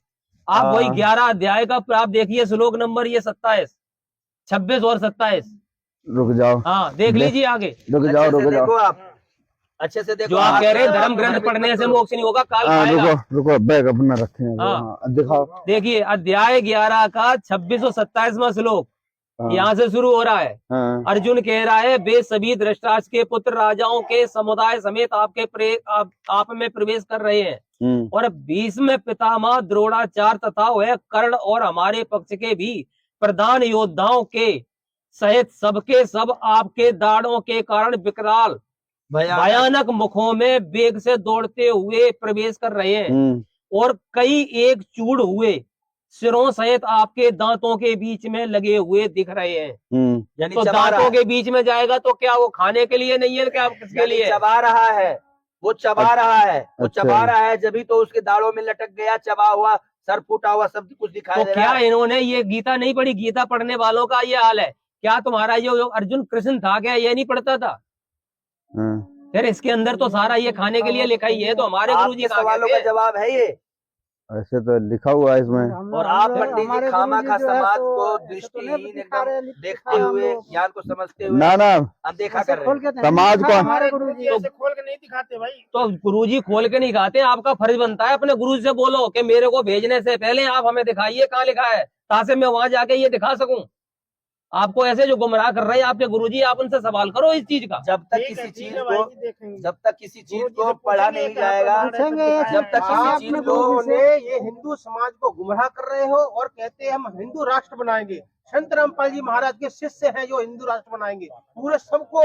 [SPEAKER 5] आप वही 11 अध्याय का आप देखिए श्लोक नंबर ये 27, 26 और 27।
[SPEAKER 4] रुक जाओ,
[SPEAKER 5] हाँ देख लीजिए आगे।
[SPEAKER 4] रुक जाओ
[SPEAKER 1] आप अच्छे से देखो।
[SPEAKER 5] जो आप कह रहे हैं धर्म ग्रंथ पढ़ने से मोक्ष नहीं होगा, काल खाएगा।
[SPEAKER 4] रुको बैग अपना रखे हैं। दिखाओ,
[SPEAKER 5] देखिए अध्याय 11 का 26 और 27वां श्लोक यहाँ से शुरू हो रहा है। अर्जुन कह रहा है, वे सभी धृतराष्ट्र के पुत्र राजाओं के समुदाय समेत आप में प्रवेश कर रहे हैं, और भीष्म पितामह द्रोणाचार्य तथा वह कर्ण और हमारे पक्ष के भी प्रधान योद्धाओं के सहित सबके सब आपके दाढ़ों के कारण विकराल भयानक मुखों में वेग से दौड़ते हुए प्रवेश कर रहे हैं, और कई एक चूड़ हुए सिरों सहित आपके दांतों के बीच में लगे हुए दिख रहे हैं।
[SPEAKER 1] यानी
[SPEAKER 5] तो दांतों के बीच में जाएगा तो क्या वो खाने के लिए नहीं है, क्या किसके लिए?
[SPEAKER 1] चबा रहा है, वो चबा रहा है, वो चबा रहा है, जब भी तो उसके दाढ़ों में लटक गया, चबा हुआ सर फूटा हुआ सब कुछ दिखाई
[SPEAKER 5] तो
[SPEAKER 1] दे रहा
[SPEAKER 5] क्या
[SPEAKER 1] है।
[SPEAKER 5] इन्होंने ये गीता नहीं पढ़ी? गीता पढ़ने वालों का ये हाल है। क्या तुम्हारा जो अर्जुन कृष्ण था, क्या ये नहीं पढ़ता था? फिर इसके अंदर तो सारा ये खाने के लिए लिखा ही है, तो हमारे गुरुजी
[SPEAKER 1] आपके
[SPEAKER 5] कहाँ
[SPEAKER 1] सवालों
[SPEAKER 5] गए
[SPEAKER 1] का
[SPEAKER 5] थे?
[SPEAKER 1] जवाब है ये।
[SPEAKER 4] ऐसे तो लिखा हुआ है इसमें।
[SPEAKER 1] और आप पंडित जी खामा खा समाज को दृष्टिहीन एकदम देखते हुए, ज्ञान को समझते हुए
[SPEAKER 4] ना ना,
[SPEAKER 1] अनदेखा कर रहे हैं।
[SPEAKER 4] समाज को
[SPEAKER 2] हमारे गुरुजी ऐसे खोल के नहीं दिखाते भाई।
[SPEAKER 5] तो गुरुजी खोल के नहीं खाते, आपका फर्ज बनता है अपने गुरु से बोलो कि मेरे को भेजने से पहले आप हमें दिखाइए कहाँ लिखा है, ताकि मैं वहां जाके ये दिखा सकूं। आपको ऐसे जो गुमराह कर रहे हैं आपके गुरुजी, आप उनसे सवाल करो इस चीज का।
[SPEAKER 1] जब तक किसी चीज को पढ़ा नहीं जाएगा, जब तक
[SPEAKER 7] आप
[SPEAKER 1] किसी
[SPEAKER 7] अपने
[SPEAKER 1] चीज को
[SPEAKER 7] गुरुओं ने ये हिंदू समाज को गुमराह कर रहे हो और कहते हैं हम हिंदू राष्ट्र बनाएंगे। संत रामपाल जी महाराज के शिष्य हैं जो हिंदू राष्ट्र बनाएंगे, पूरे सबको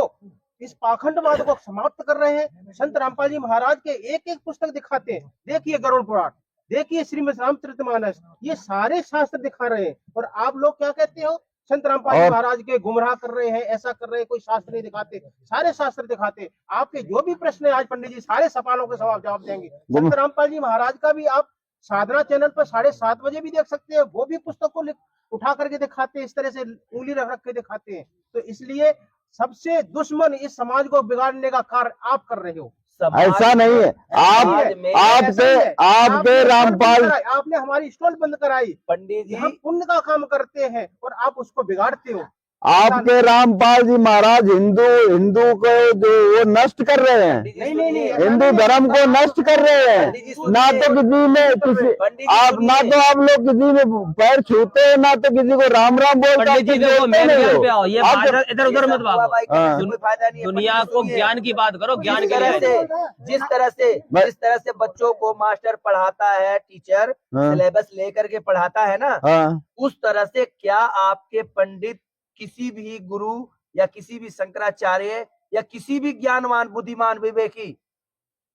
[SPEAKER 7] इस पाखंडवाद को समाप्त कर रहे हैं। संत रामपाल जी महाराज के एक एक पुस्तक दिखाते हैं। देखिए गरुड़ पुराण, देखिए श्रीमद् रामचरितमानस, ये सारे शास्त्र दिखा रहे हैं। और आप लोग क्या कहते हो? संत रामपाल जी महाराज के गुमराह कर रहे हैं, ऐसा कर रहे हैं, कोई शास्त्र नहीं दिखाते, सारे शास्त्र दिखाते। आपके जो भी प्रश्न है आज पंडित जी सारे सवालों के जवाब देंगे। संत रामपाल जी महाराज का भी आप साधना चैनल पर 7:30 बजे भी देख सकते हैं, वो भी पुस्तक को उठा करके दिखाते हैं, इस तरह से उंगली रख रख के दिखाते हैं। तो इसलिए सबसे दुश्मन इस समाज को बिगाड़ने का कार्य आप कर रहे हो।
[SPEAKER 4] ऐसा नहीं है। आपके रामपाल,
[SPEAKER 7] आपने हमारी स्टॉल बंद कराई,
[SPEAKER 1] पंडित जी
[SPEAKER 7] हम पुण्य का काम करते हैं और आप उसको बिगाड़ते हो।
[SPEAKER 4] आपके रामपाल जी महाराज हिंदू को जो वो नष्ट कर रहे हैं,
[SPEAKER 7] नहीं,
[SPEAKER 4] हिंदू धर्म को नष्ट कर रहे हैं। ना तो किसी में किसी आप ना तो आप लोग किसी में पैर छूते हैं, ना तो किसी को राम राम बोलते
[SPEAKER 5] पंडित जी देखो, मेन ज्ञान पे आओ, ये इधर उधर मत भागो।
[SPEAKER 1] कोई फायदा नहीं है।
[SPEAKER 5] दुनिया को ज्ञान की बात करो, ज्ञान के लिए।
[SPEAKER 1] जिस तरह से बच्चों को मास्टर पढ़ाता है, टीचर सिलेबस लेकर के पढ़ाता है ना, उस तरह से क्या आपके पंडित किसी भी गुरु या किसी भी शंकराचार्य या किसी भी ज्ञानवान बुद्धिमान विवेकी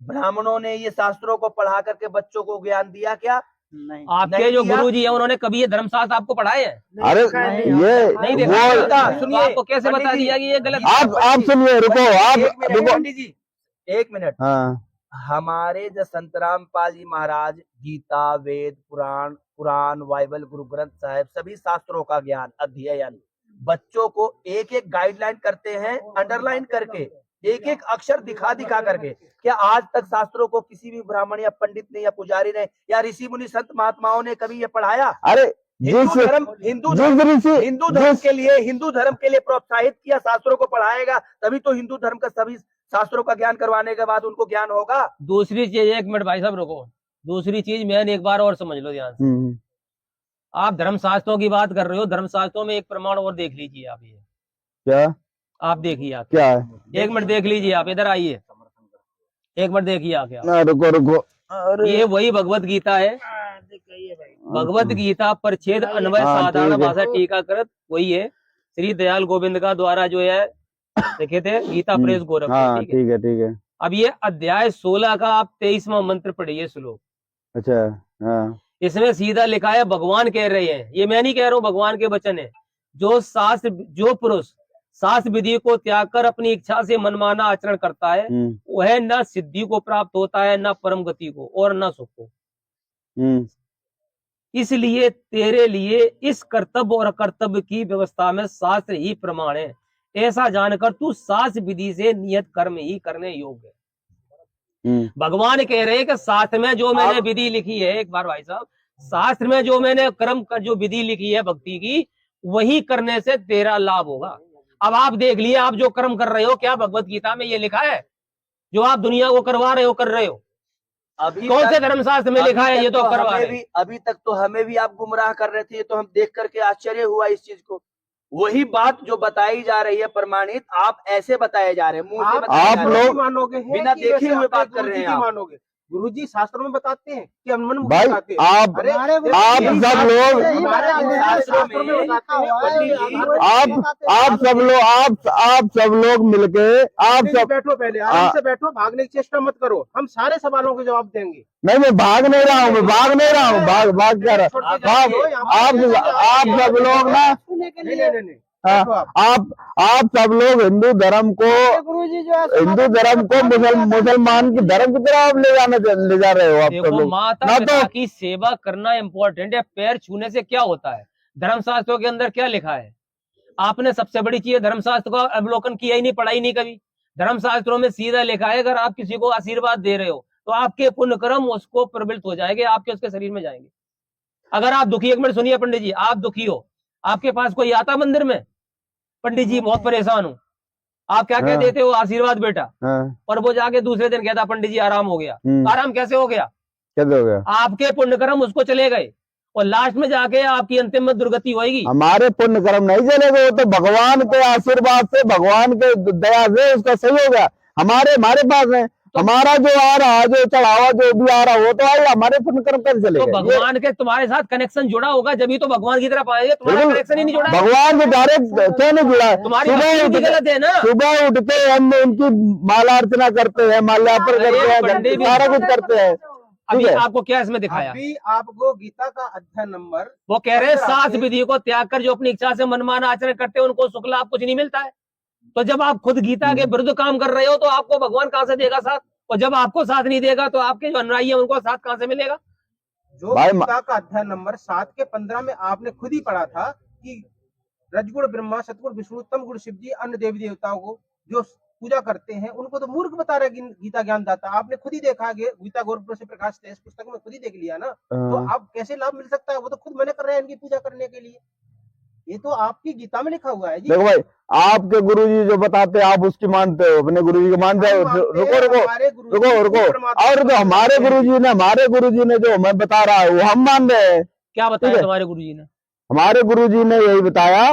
[SPEAKER 1] ब्राह्मणों ने ये शास्त्रों को पढ़ा करके बच्चों को ज्ञान दिया क्या? नहीं।
[SPEAKER 5] आपके जो गुरुजी हैं उन्होंने कभी ये धर्मशास्त्र आपको पढ़ाए हैं?
[SPEAKER 4] अरे ये
[SPEAKER 5] नहीं देखा। सुनिए, आपको कैसे बता दिया कि ये गलत?
[SPEAKER 4] आप सुनिए, रुको, आप रुको
[SPEAKER 1] पंडित जी 1 मिनट।
[SPEAKER 4] हाँ,
[SPEAKER 1] हमारे जो संत रामपाल जी महाराज गीता, वेद, पुराण, बाइबल, गुरु ग्रंथ साहिब सभी शास्त्रों का ज्ञान अध्ययन बच्चों को एक एक गाइडलाइन करते हैं, अंडरलाइन करके, एक एक अक्षर दिखा करके। क्या आज तक शास्त्रों को किसी भी ब्राह्मण या पंडित ने या पुजारी ने या ऋषि मुनि संत महात्माओं ने कभी ये पढ़ाया?
[SPEAKER 4] अरे
[SPEAKER 1] हिंदू धर्म के लिए प्रोत्साहित किया, शास्त्रों को पढ़ाएगा तभी तो हिंदू धर्म का सभी शास्त्रों का ज्ञान करवाने के बाद उनको ज्ञान होगा।
[SPEAKER 5] दूसरी चीज, 1 मिनट भाई साहब रुको, दूसरी चीज मैंने एक बार और समझ लो ध्यान से। आप धर्मशास्त्रों की बात कर रहे हो, धर्मशास्त्रों में एक प्रमाण और देख लीजिए आप। ये
[SPEAKER 4] क्या
[SPEAKER 5] आप देखिए, आप
[SPEAKER 4] क्या है?
[SPEAKER 5] 1 मिनट देख लीजिए, आप इधर आइए, 1 मिनट देखिए आप।
[SPEAKER 4] ना रुको,
[SPEAKER 5] ये वही भगवत गीता है, भगवत गीता परिच्छेद अन्वय साधारण भाषा टीकाकृत वही है, श्री दयाल गोविंद का द्वारा जो है लिखे थे, गीता प्रेस गोरखपुर।
[SPEAKER 4] हाँ, ठीक है।
[SPEAKER 5] अब ये अध्याय 16 का आप 23वां मंत्र पढ़िए, श्लोक।
[SPEAKER 4] अच्छा, हाँ,
[SPEAKER 5] इसमें सीधा लिखा है, भगवान कह रहे हैं, ये मैं नहीं कह रहा हूँ, भगवान के वचन है, जो पुरुष शास्त्र विधि को त्याग कर अपनी इच्छा से मनमाना आचरण करता है वह न सिद्धि को प्राप्त होता है, न परम गति को और न सुख को। इसलिए तेरे लिए इस कर्तव्य और कर्तव्य की व्यवस्था में शास्त्र ही प्रमाण है। ऐसा जानकर तू शास्त्र विधि से नियत कर्म ही करने योग्य है। भगवान कह रहे हैं कि शास्त्र में जो मैंने विधि लिखी है, एक बार भाई साहब, शास्त्र में जो मैंने कर्म का जो विधि लिखी है भक्ति की, वही करने से तेरा लाभ होगा। अब आप देख लिए, आप जो कर्म कर रहे हो, क्या भगवत गीता में ये लिखा है? जो आप दुनिया को करवा रहे हो, कर रहे हो,
[SPEAKER 1] अभी
[SPEAKER 5] कौन से धर्मशास्त्र में लिखा है? ये तो करवा रहे हैं।
[SPEAKER 1] अभी तक तो हमें भी आप गुमराह कर रहे थे, तो हम देख करके आश्चर्य हुआ इस चीज को। वही बात जो बताई जा रही है प्रमाणित, आप ऐसे बताए जा रहे हैं, मुंह से बताए जा रहे हैं,
[SPEAKER 7] मानोगे
[SPEAKER 1] बिना देखे हुए बात कर रहे हैं।
[SPEAKER 7] मानोगे? गुरुजी शास्त्रों में बताते हैं कि हम
[SPEAKER 4] भाई, आप सब लोग मिलके
[SPEAKER 7] बैठो, पहले आराम से बैठो, भागने की चेष्टा मत करो, हम सारे सवालों के जवाब देंगे।
[SPEAKER 4] नहीं, मैं भाग नहीं रहा हूँ, भाग कर आप सब लोग ना, हाँ,
[SPEAKER 7] बैठो आप।
[SPEAKER 4] आप सब लोग हिंदू धर्म को
[SPEAKER 7] गुरुजी जो है
[SPEAKER 4] हिंदू धर्म को मुसलमान की धर्म की तरह आप ले जा रहे हो आप सब
[SPEAKER 5] देखो,
[SPEAKER 4] लोग
[SPEAKER 5] माता
[SPEAKER 4] ना
[SPEAKER 5] पिता
[SPEAKER 4] तो
[SPEAKER 5] की सेवा करना इम्पोर्टेंट है। पैर छूने से क्या होता है? धर्मशास्त्रों के अंदर क्या लिखा है? आपने सबसे बड़ी चीज धर्मशास्त्र का अवलोकन किया ही नहीं, पढ़ा ही नहीं कभी। धर्मशास्त्रों में सीधा लिखा है, अगर आप किसी को आशीर्वाद दे रहे हो तो आपके पुण्य कर्म उसको प्रबलित हो जाएंगे, आपके उसके शरीर में जाएंगे। अगर आप दुखी, एक मिनट सुनिए पंडित जी, आप दुखी हो, आपके पास कोई आता मंदिर में, पंडित जी बहुत परेशान हूं, आप क्या कह
[SPEAKER 4] हाँ।
[SPEAKER 5] देते हो? आशीर्वाद बेटा।
[SPEAKER 4] हाँ,
[SPEAKER 5] और वो जाके दूसरे दिन कहता पंडित जी आराम हो गया। आराम कैसे हो गया?
[SPEAKER 4] कैसे हो गया?
[SPEAKER 5] आपके पुण्य कर्म उसको चले गए और लास्ट में जाके आपकी अंतिम में दुर्गति होगी।
[SPEAKER 4] हमारे पुण्य कर्म नहीं चलेगा, वो तो भगवान के आशीर्वाद से, भगवान के दया से उसका सही हो गया। हमारे पास है, हमारा जो आ रहा, जो चढ़ावा जो भी आ रहा, वो तो आएगा, हमारे पुण्य कर्म कैसे
[SPEAKER 5] तो
[SPEAKER 4] चलेगा?
[SPEAKER 5] भगवान के तुम्हारे साथ कनेक्शन जुड़ा होगा, जब ही तो भगवान की तरफ आएंगे। तुम्हारा
[SPEAKER 4] बिल्कुल।
[SPEAKER 5] कनेक्शन ही नहीं जुड़ा।
[SPEAKER 4] भगवान से डायरेक्ट क्यों नहीं जुड़ा है?
[SPEAKER 5] तुम्हारी भक्ति गलत है ना।
[SPEAKER 4] सुबह उठ के हम उनकी माला अर्चना करते हैं, माल्यार्पण
[SPEAKER 5] अरे
[SPEAKER 4] करते हैं,
[SPEAKER 5] पंडित जी,
[SPEAKER 4] सारा कुछ करते हैं।
[SPEAKER 5] अभी
[SPEAKER 4] ठीक है।
[SPEAKER 5] आपको क्या इसमें दिखाया?
[SPEAKER 7] अभी आपको गीता का अध्याय नंबर
[SPEAKER 5] वो कह रहे हैं
[SPEAKER 7] 15
[SPEAKER 5] सात विधियों को त्याग कर जो अपनी इच्छा से मनमाना आचरण करते हैं उनको सुख लाभ कुछ नहीं मिलता है। तो जब आप खुद गीता के विरुद्ध काम कर रहे हो तो आपको भगवान कहाँ से देगा साथ? और जब आपको साथ नहीं देगा तो आपके जो अनुयायी है उनको साथ कहाँ से मिलेगा?
[SPEAKER 7] जो
[SPEAKER 4] भाई
[SPEAKER 7] गीता का अध्याय नंबर 7 के 15 में आपने खुद ही पढ़ा था कि रजगुण ब्रह्मा, सतगुण विष्णु, तम गुण शिव जी, अन्य देवी देवताओं को जो पूजा करते हैं उनको तो मूर्ख बता रहे गीता ज्ञानदाता। आपने खुद ही देखा, गीता गोरखपुर से प्रकाश इस पुस्तक में खुद ही देख लिया ना। तो आप कैसे लाभ मिल सकता है? वो तो खुद मना कर रहे हैं इनकी पूजा करने के लिए। ये तो आपकी गीता में लिखा हुआ है जी।
[SPEAKER 4] देखो भाई, आपके गुरुजी जो बताते हैं आप उसकी मानते हो, अपने गुरुजी को मानते हो। रुको। और जो हमारे गुरुजी ने जो हमें बता रहा है वो हम मान रहे हैं।
[SPEAKER 5] क्या बताया तुम्हारे गुरुजी ने?
[SPEAKER 4] हमारे गुरुजी ने यही बताया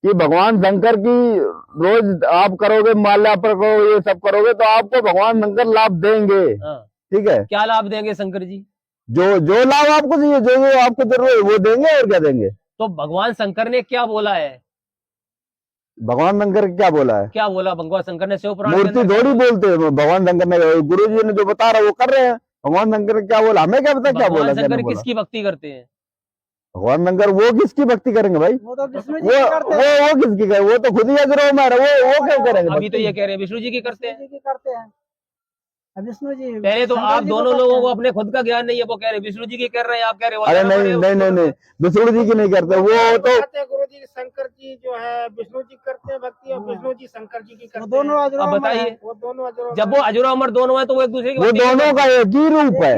[SPEAKER 4] कि भगवान शंकर की रोज आप करोगे, माल्यार्पण करोगे, ये सब करोगे तो आपको भगवान शंकर लाभ देंगे। ठीक है।
[SPEAKER 5] क्या लाभ देंगे शंकर जी?
[SPEAKER 4] जो लाभ आपको चाहिए, जो आपको जरूरत है वो देंगे, और क्या देंगे?
[SPEAKER 5] तो भगवान शंकर ने क्या बोला है?
[SPEAKER 4] भगवान शंकर क्या बोला है?
[SPEAKER 5] क्या बोला भगवान शंकर ने? शिव पुराण के
[SPEAKER 4] मूर्ति
[SPEAKER 5] अंदर
[SPEAKER 4] थोड़ी बोलते हैं भगवान शंकर ने, गुरुजी ने जो बता रहा वो कर रहे हैं। भगवान शंकर ने क्या बोला हमें क्या पता क्या बोला,
[SPEAKER 5] भगवान
[SPEAKER 4] क्या
[SPEAKER 5] शंकर
[SPEAKER 4] नहीं बोला।
[SPEAKER 5] किसकी भक्ति करते हैं?
[SPEAKER 4] भगवान शंकर वो किसकी भक्ति करेंगे भाई?
[SPEAKER 7] वो तो विष्णु जी
[SPEAKER 4] वो
[SPEAKER 7] की करते हैं।
[SPEAKER 4] वो किसकी करे? वो तो खुद ही अजरो में वो क्यों करेंगे?
[SPEAKER 5] अभी तो ये कह रहे हैं विष्णु जी की करते हैं।
[SPEAKER 7] करते हैं विष्णु जी।
[SPEAKER 5] पहले तो आप दोनों लोगों को अपने खुद का ज्ञान नहीं है, वो कह रहे विष्णु जी की कर रहे हैं, आप कह रहे हो
[SPEAKER 4] अरे नहीं, विष्णु जी की नहीं करते वो तो।
[SPEAKER 2] गुरु जी शंकर जी जो है विष्णु जी करते हैं भक्ति, और विष्णु जी शंकर जी की करते हैं।
[SPEAKER 7] दोनों
[SPEAKER 5] अब बताइए,
[SPEAKER 2] वो दोनों अजर
[SPEAKER 5] जब वो अजरो अमर दोनों है तो वो एक दूसरे की
[SPEAKER 4] वो
[SPEAKER 5] भक्ति
[SPEAKER 4] दोनों का एक ही रूप है,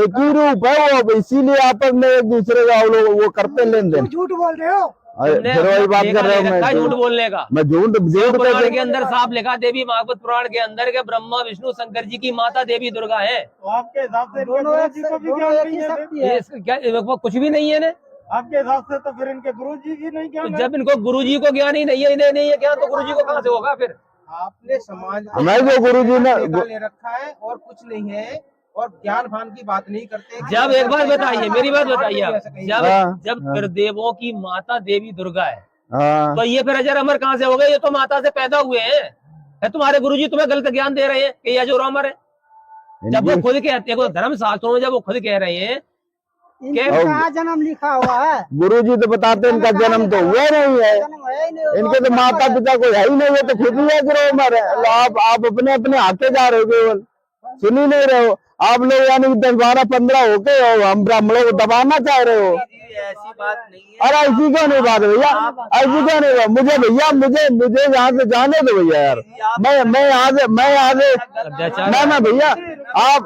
[SPEAKER 4] एक ही रूप है वो, इसीलिए आपस में एक दूसरे का लोग वो करते लेन देन।
[SPEAKER 7] झूठ बोल रहे हो।
[SPEAKER 5] तुमने
[SPEAKER 4] फिर वही बात कर रहा हूँ
[SPEAKER 5] रखा है झूठ
[SPEAKER 4] मैं।
[SPEAKER 5] बोलने का।
[SPEAKER 4] मैं झूठ
[SPEAKER 5] पुराण के अंदर साफ लिखा, देवी भागवत पुराण के अंदर के ब्रह्मा विष्णु शंकर जी की माता देवी दुर्गा है।
[SPEAKER 2] तो आपके हिसाब से
[SPEAKER 7] दोनों
[SPEAKER 2] गुरु जी को भी ज्ञान नहीं है?
[SPEAKER 5] ये क्या वो कुछ भी नहीं है ना?
[SPEAKER 2] आपके हिसाब से तो फिर इनके गुरु जी की नहीं
[SPEAKER 5] तो
[SPEAKER 2] ज्ञान है?
[SPEAKER 5] जब इनको गुरु जी को ज्ञान ही नहीं है, इन्हें नहीं है ज्ञान, तो गुरु जी को कहाँ से होगा फिर?
[SPEAKER 7] आपने समाज
[SPEAKER 4] हमें जो गुरुजी ने
[SPEAKER 7] ले रखा है और कुछ नहीं है, और ज्ञान भान की बात नहीं करते।
[SPEAKER 5] जब एक बात बताइए, मेरी बात बताइए आप,
[SPEAKER 4] हाँ,
[SPEAKER 5] जब त्रिदेवों की माता देवी दुर्गा है
[SPEAKER 4] हाँ,
[SPEAKER 5] तो ये फिर अजर अमर कहाँ से हो गए? ये तो माता से पैदा हुए हैं। है तुम्हारे गुरुजी तुम्हें गलत ज्ञान दे रहे हैं कि ये अजर अमर है? जब वो खुद कहते हैं, धर्म शास्त्रों में जब वो खुद कह रहे हैं
[SPEAKER 7] कहाँ जन्म लिखा हुआ है?
[SPEAKER 4] गुरुजी तो बताते हैं इनका जन्म तो हुआ नहीं है, इनके तो माता पिता कोई है ही नहीं, वो तो खुद ही अजर उमर है। आप अपने अपने आके जा रहे हो, केवल सुन ही नहीं रहे हो आप लोग, यानी 10, 12, 15 होके हो हम ब्राह्मणों को दबाना चाह रहे हो।
[SPEAKER 6] ऐसी बात नहीं है।
[SPEAKER 4] अरे ऐसी क्यों नहीं बात भैया, ऐसी क्यों नहीं बात? मुझे भैया मुझे यहाँ से जाने दो भैया यार, मैं यहाँ से ना भैया, आप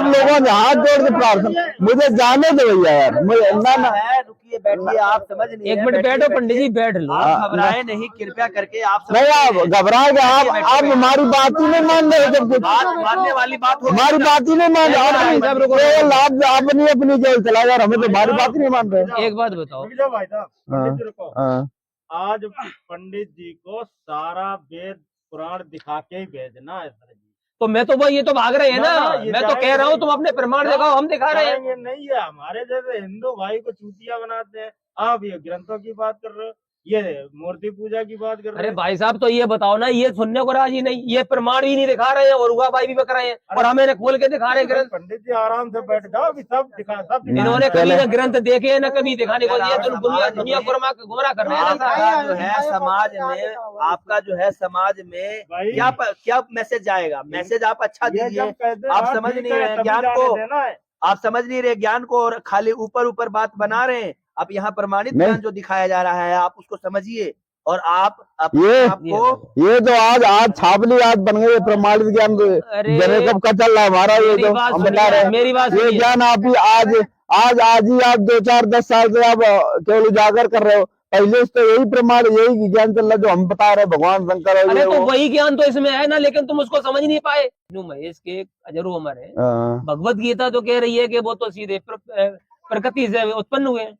[SPEAKER 4] लोगों ने हाथ जोड़ के प्रार्थना, मुझे जाने दो भैया यार, मुझे ना
[SPEAKER 6] रुकिए, बैठिए, आप समझ नहीं
[SPEAKER 5] एक मिनट बैठो पंडित जी, बैठ लो।
[SPEAKER 6] आप घबराए नहीं, कृपया करके आप
[SPEAKER 4] नहीं, आप घबरा गए, आप हमारी बात ही नहीं मान रहे, जब कुछ
[SPEAKER 6] मानने वाली बात हो।
[SPEAKER 4] हमारी बात ही नहीं मान रहे, आप अपनी केवल चला यार, हमें तो हमारी बात ही नहीं मान रहे।
[SPEAKER 5] एक बात बताओ,
[SPEAKER 2] रुक जाओ भाई साहब, पंडित जी रुको।
[SPEAKER 4] हाँ,
[SPEAKER 2] आज पंडित जी को सारा वेद पुराण दिखा के ही भेजना है सर जी।
[SPEAKER 5] तो मैं तो वो ये तो भाग रहे हैं ना,
[SPEAKER 2] ये
[SPEAKER 5] मैं तो कह रहा हूँ तुम अपने प्रमाण दिखाओ, हम दिखा रहे हैं।
[SPEAKER 2] ये नहीं है, हमारे जैसे हिंदू भाई को चूतिया बनाते हैं। आप ये ग्रंथों की बात कर रहे हो, ये मूर्ति पूजा की बात कर रहे
[SPEAKER 5] अरे
[SPEAKER 2] हैं।
[SPEAKER 5] भाई साहब तो ये बताओ ना, ये सुनने को राजी नहीं, ये प्रमाण भी नहीं दिखा रहे हैं और हुआबाई भी बक रहे हैं और हमें खोल के दिखा रहे हैं ग्रंथ।
[SPEAKER 2] पंडित जी आराम से बैठ जाओ, अभी सब दिखा, सब दिखा।
[SPEAKER 5] इन्होंने कभी ना ग्रंथ देखे हैं ना कभी दिखाने को दिया, तो दुनिया गुमराह कर रहे हैं ना
[SPEAKER 8] आपका
[SPEAKER 5] साहब।
[SPEAKER 8] जो है समाज में, आपका जो है समाज में
[SPEAKER 2] भाई,
[SPEAKER 8] क्या मैसेज जाएगा? मैसेज आप अच्छा
[SPEAKER 2] ये
[SPEAKER 8] दीजिए।
[SPEAKER 2] जब कहते हैं,
[SPEAKER 8] आप
[SPEAKER 2] हाँ,
[SPEAKER 8] समझ
[SPEAKER 2] ठीक
[SPEAKER 8] नहीं
[SPEAKER 2] है,
[SPEAKER 8] रहे हैं
[SPEAKER 2] तभी
[SPEAKER 8] ज्ञान
[SPEAKER 2] जाने
[SPEAKER 8] को,
[SPEAKER 2] देना है।
[SPEAKER 8] आप समझ नहीं रहे ज्ञान को और खाली ऊपर ऊपर बात बना रहे हैं। आप यहाँ प्रमाणित
[SPEAKER 4] नहीं।
[SPEAKER 8] ज्ञान जो दिखाया जा रहा है आप उसको समझिए और आप
[SPEAKER 4] ये
[SPEAKER 8] आपको
[SPEAKER 4] ये तो आज छापली आज बन गई प्रमाणित ज्ञान।
[SPEAKER 5] अरे
[SPEAKER 4] जने कब का चल रहा है हमारा ये,
[SPEAKER 5] मेरी
[SPEAKER 4] तो
[SPEAKER 5] बात
[SPEAKER 4] हम बता
[SPEAKER 5] सुनिए,
[SPEAKER 4] रहे हैं
[SPEAKER 5] मेरी बात
[SPEAKER 4] ये
[SPEAKER 5] सुनिए।
[SPEAKER 4] ज्ञान आप ही आज ही आप 2-4-10 साल से आप केवल उजागर कर रहे हो। पहले से तो यही प्रमाण यही ज्ञान चल रहा है जो हम बता रहे हैं, भगवान शंकर और
[SPEAKER 5] अरे
[SPEAKER 4] ये
[SPEAKER 5] तो
[SPEAKER 4] वो।
[SPEAKER 5] वही ज्ञान तो इसमें है ना, लेकिन तुम उसको समझ नहीं पाए। महेश के अजर अमर है,
[SPEAKER 4] हाँ,
[SPEAKER 5] भगवत गीता तो कह रही है कि वो तो सीधे प्रकृति से उत्पन्न हुए हैं।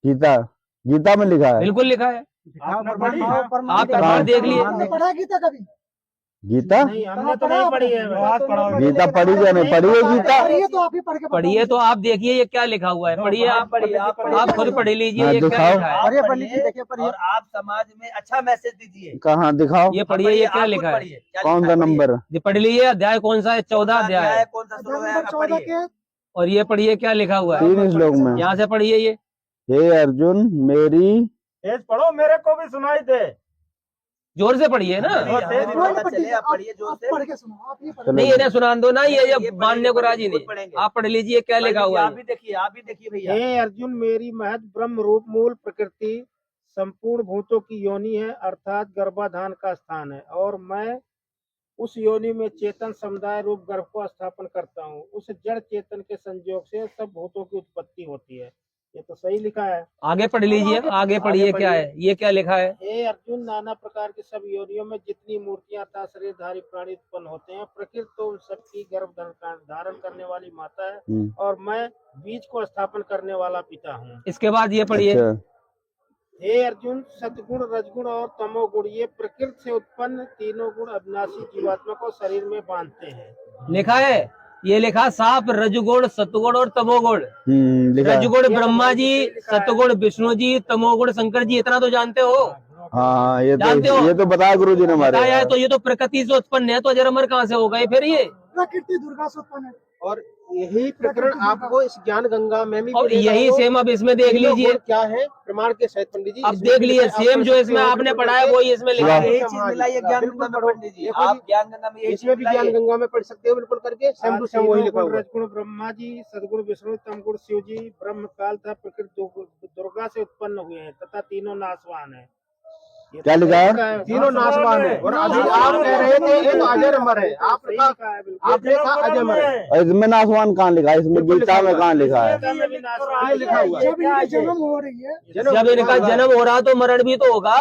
[SPEAKER 4] गीता में लिखा है।
[SPEAKER 5] बिल्कुल लिखा है,
[SPEAKER 2] आपने पढ़ी है?
[SPEAKER 5] आप प्रमाण देख लिए।
[SPEAKER 7] पढ़ा गीता कभी?
[SPEAKER 4] गीता
[SPEAKER 2] नहीं, हमने तो नहीं पढ़ी है। आज पढ़ाओ।
[SPEAKER 4] गीता पढ़ी या नहीं पढ़ी है गीता?
[SPEAKER 7] पढ़िए तो आप ही पढ़ के
[SPEAKER 5] पढ़िए तो आप देखिए ये क्या लिखा हुआ है, पढ़िए आप, आप खुद पढ़ लीजिए
[SPEAKER 4] हाँ,
[SPEAKER 5] ये क्या
[SPEAKER 4] दिखाओ।
[SPEAKER 5] लिखा है।
[SPEAKER 7] पढ़िए, पढ़ लीजिए, देखिए, पढ़िए।
[SPEAKER 8] और आप समाज में अच्छा मैसेज दीजिए।
[SPEAKER 4] कहाँ दिखाओ,
[SPEAKER 5] ये पढ़िए ये क्या लिखा है,
[SPEAKER 4] कौन सा नंबर?
[SPEAKER 5] ये पढ़ लीजिए। अध्याय कौन सा है? 14 अध्याय है।
[SPEAKER 8] कौन सा श्लोक है?
[SPEAKER 7] नंबर 14 के
[SPEAKER 5] और ये पढ़िए क्या लिखा हुआ है,
[SPEAKER 4] 3 श्लोक में।
[SPEAKER 5] यहाँ से पढ़िए ये।
[SPEAKER 4] हे अर्जुन मेरी
[SPEAKER 2] तेज पढ़ो, मेरे को भी सुनाई दे।
[SPEAKER 5] जोर से पढ़िए ना।
[SPEAKER 8] नहीं, हमें भी पता चले, आप पढ़िए जोर से।
[SPEAKER 7] पढ़ के सुनो, आप ही पढ़।
[SPEAKER 5] नहीं इन्हें सुना दो ना, ये
[SPEAKER 8] ये
[SPEAKER 5] मानने को राजी
[SPEAKER 8] खुद
[SPEAKER 5] नहीं।
[SPEAKER 8] पढ़ेंगे।
[SPEAKER 5] आप पढ़ लीजिए क्या लिखा हुआ
[SPEAKER 8] आप
[SPEAKER 5] है।
[SPEAKER 8] भी देखिए, आप भी देखिए भैया।
[SPEAKER 2] हे अर्जुन, मेरी महत ब्रह्म रूप मूल प्रकृति संपूर्ण भूतों की योनि है, अर्थात गर्भाधान का स्थान है, और मैं उस योनि में चेतन समुदाय रूप गर्भ को स्थापन करता हूँ। उस जड़ चेतन के संयोग से सब भूतों की उत्पत्ति होती है। ये तो सही लिखा है।
[SPEAKER 5] आगे पढ़ लीजिए, आगे पढ़िए क्या है, ये क्या लिखा है।
[SPEAKER 2] हे अर्जुन, नाना प्रकार की सब योनियों में जितनी मूर्तियां अर्थात शरीरधारी प्राणी उत्पन्न होते हैं, प्रकृति तो उन सबकी गर्भ धारण करने वाली माता है, और मैं बीज को स्थापन करने वाला पिता हूँ।
[SPEAKER 5] इसके बाद ये पढ़िए।
[SPEAKER 4] अच्छा,
[SPEAKER 2] हे अर्जुन, सतगुण रजगुण और तमोगुण ये प्रकृति से उत्पन्न तीनों गुण अविनाशी जीवात्मा को शरीर में बांधते हैं।
[SPEAKER 5] लिखा है, ये लिखा साफ रजगुण सतगुण और तमोगुण।
[SPEAKER 4] लिखा है।
[SPEAKER 5] रजगुण ब्रह्मा जी, सतगुण विष्णु जी, तमोगुण शंकर जी, इतना तो जानते हो।
[SPEAKER 4] हाँ
[SPEAKER 5] जानते हो?
[SPEAKER 4] ये तो बताया गुरु जी ने हमारे।
[SPEAKER 5] बताया है तो ये तो प्रकृति से उत्पन्न है, तो अजर अमर कहाँ से हो गए फिर ये।
[SPEAKER 7] प्रकृति दुर्गा से उत्पन्न है।
[SPEAKER 2] और यही प्रकरण आपको इस ज्ञान गंगा में भी
[SPEAKER 5] और
[SPEAKER 2] मिलेगा।
[SPEAKER 5] यही सेम अब इसमें देख
[SPEAKER 2] तीनों
[SPEAKER 5] लीजिए,
[SPEAKER 2] गुण क्या है प्रमाण के सहित पंडित जी।
[SPEAKER 5] अब
[SPEAKER 2] इसमें
[SPEAKER 5] देख
[SPEAKER 2] भी
[SPEAKER 5] लीजिए
[SPEAKER 2] लिखा है,
[SPEAKER 5] सेम
[SPEAKER 2] आप
[SPEAKER 5] जो
[SPEAKER 2] पढ़
[SPEAKER 5] इसमें
[SPEAKER 2] सकते हो,
[SPEAKER 5] आपने
[SPEAKER 2] बिल्कुल
[SPEAKER 5] पढ़ा है वही इसमें लिखा है।
[SPEAKER 8] यही चीज मिलाई है ज्ञान
[SPEAKER 2] बिल्कुल
[SPEAKER 8] गंगा में
[SPEAKER 2] पढ़ो।
[SPEAKER 8] पंडित जी।
[SPEAKER 2] देखो
[SPEAKER 8] आप
[SPEAKER 2] जी,
[SPEAKER 8] ज्ञान गंगा में यही चीज
[SPEAKER 2] इसमें भी ज्ञान
[SPEAKER 8] मिलाई है।
[SPEAKER 2] गंगा में पढ़ सकते हो बिल्कुल करके, सेम टू सेम वही लिखा हुआ है।
[SPEAKER 9] रजगुण ब्रह्मा जी, सदगुण विष्णु, तमगुण शिव जी, ब्रह्म काल था प्रकृति दुर्गा से उत्पन्न हुए हैं तथा तीनों नासवान है। ये
[SPEAKER 4] क्या
[SPEAKER 9] तो
[SPEAKER 4] लिखा है?
[SPEAKER 9] सही है।
[SPEAKER 2] तीनों नासवान है। और अभी आप कह रहे थे ये तो अजर अमर है, आपने कहा अजर अमर है।
[SPEAKER 4] और इसमें नासवान कहाँ लिखा है? इसमें गीता में कहाँ लिखा है?
[SPEAKER 2] गीता में भी नासवान लिखा हुआ है।
[SPEAKER 7] जब इनकी जन्म हो रही है,
[SPEAKER 5] जब इनका जन्म हो रहा तो मरण भी तो होगा।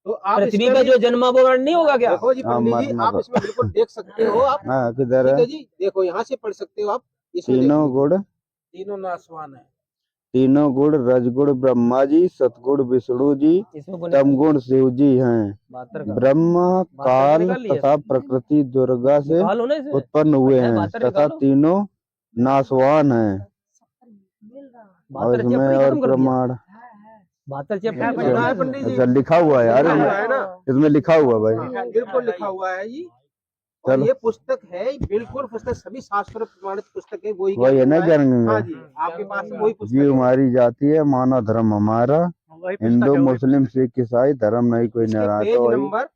[SPEAKER 2] तो आप
[SPEAKER 5] पृथ्वी
[SPEAKER 2] इसमें
[SPEAKER 5] का
[SPEAKER 2] भी-
[SPEAKER 5] जो जन्म वो मरण नहीं होगा क्या।
[SPEAKER 2] देखो जी
[SPEAKER 4] हाँ,
[SPEAKER 2] पंडित जी,
[SPEAKER 4] मरना
[SPEAKER 2] आप
[SPEAKER 4] तो-
[SPEAKER 2] इसमें बिल्कुल देख सकते हो। आप
[SPEAKER 4] हाँ किधर
[SPEAKER 2] ठीक
[SPEAKER 4] है?
[SPEAKER 2] है जी, देखो यहाँ से पढ़ सकते हो आप। इसमें
[SPEAKER 4] तीनों
[SPEAKER 2] देखिए।
[SPEAKER 4] गुण,
[SPEAKER 9] तीनों नासवान है।
[SPEAKER 4] तीनों गुण रजगुण ब्रह्मा जी, सतगुण विष्णु जी,
[SPEAKER 5] इसमें गुण
[SPEAKER 4] तमगुण शिव जी हैं।
[SPEAKER 5] 72 का
[SPEAKER 4] ब्रह्म काल
[SPEAKER 5] निकाल लिया।
[SPEAKER 4] तथा प्रकृति दुर्गा से
[SPEAKER 5] निकालो ना इसे।
[SPEAKER 4] उत्पन्न हुए हैं
[SPEAKER 5] 72
[SPEAKER 4] तथा
[SPEAKER 5] निकालो।
[SPEAKER 4] तीनों नासवान हैं। और
[SPEAKER 5] 72
[SPEAKER 4] इसमें
[SPEAKER 5] चैप्टर
[SPEAKER 4] और
[SPEAKER 5] खत्म कर दिया।
[SPEAKER 4] प्रमाण
[SPEAKER 5] 72 चैप्टर
[SPEAKER 2] लिखा
[SPEAKER 5] खत्म।
[SPEAKER 2] है पंडित जी।
[SPEAKER 4] अच्छा लिखा हुआ है यार,
[SPEAKER 2] लिखा हुआ है ना।
[SPEAKER 4] इसमें लिखा हुआ है भाई।
[SPEAKER 2] हाँ, बिल्कुल लिखा हुआ है जी। और
[SPEAKER 4] चलो।
[SPEAKER 2] ये पुस्तक है बिल्कुल, पुस्तक सभी शास्त्र प्रमाणित पुस्तक है। वही
[SPEAKER 4] वही है ना ज्ञान गंगा?
[SPEAKER 2] हाँ जी, आपके पास वही पुस्तक
[SPEAKER 4] जीव
[SPEAKER 2] है।
[SPEAKER 4] हमारी जाति है, मानव धर्म हमारा, हिंदू मुस्लिम सिख ईसाई धर्म नहीं कोई
[SPEAKER 2] इसके
[SPEAKER 4] नाराज।
[SPEAKER 2] पेज
[SPEAKER 4] तो वही
[SPEAKER 2] नंबर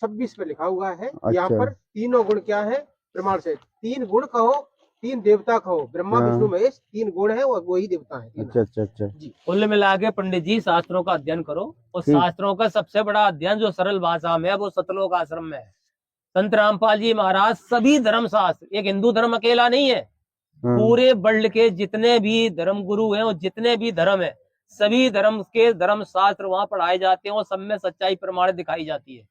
[SPEAKER 2] 26 पे लिखा हुआ है।
[SPEAKER 4] अच्छा।
[SPEAKER 2] यहाँ पर तीनों गुण क्या है प्रमाण से। 3 गुण कहो, 3 देवता कहो, ब्रह्मा
[SPEAKER 4] हाँ।
[SPEAKER 2] विष्णु महेश 3 गुण है और वही देवता है।
[SPEAKER 4] अच्छा अच्छा अच्छा।
[SPEAKER 5] कुल मिला के पंडित जी शास्त्रों का अध्ययन करो, और
[SPEAKER 4] ठीक।
[SPEAKER 5] शास्त्रों का सबसे बड़ा अध्ययन जो सरल भाषा में है वो सतलोक आश्रम में है। संत रामपाल जी महाराज सभी धर्म शास्त्र, एक हिंदू धर्म अकेला नहीं है,
[SPEAKER 4] हाँ।
[SPEAKER 5] पूरे वर्ल्ड के जितने भी धर्म गुरु हैं और जितने भी धर्म है, सभी धर्म के धर्म शास्त्र वहां पढ़ाए जाते हैं और सब में सच्चाई प्रमाणित दिखाई जाती है।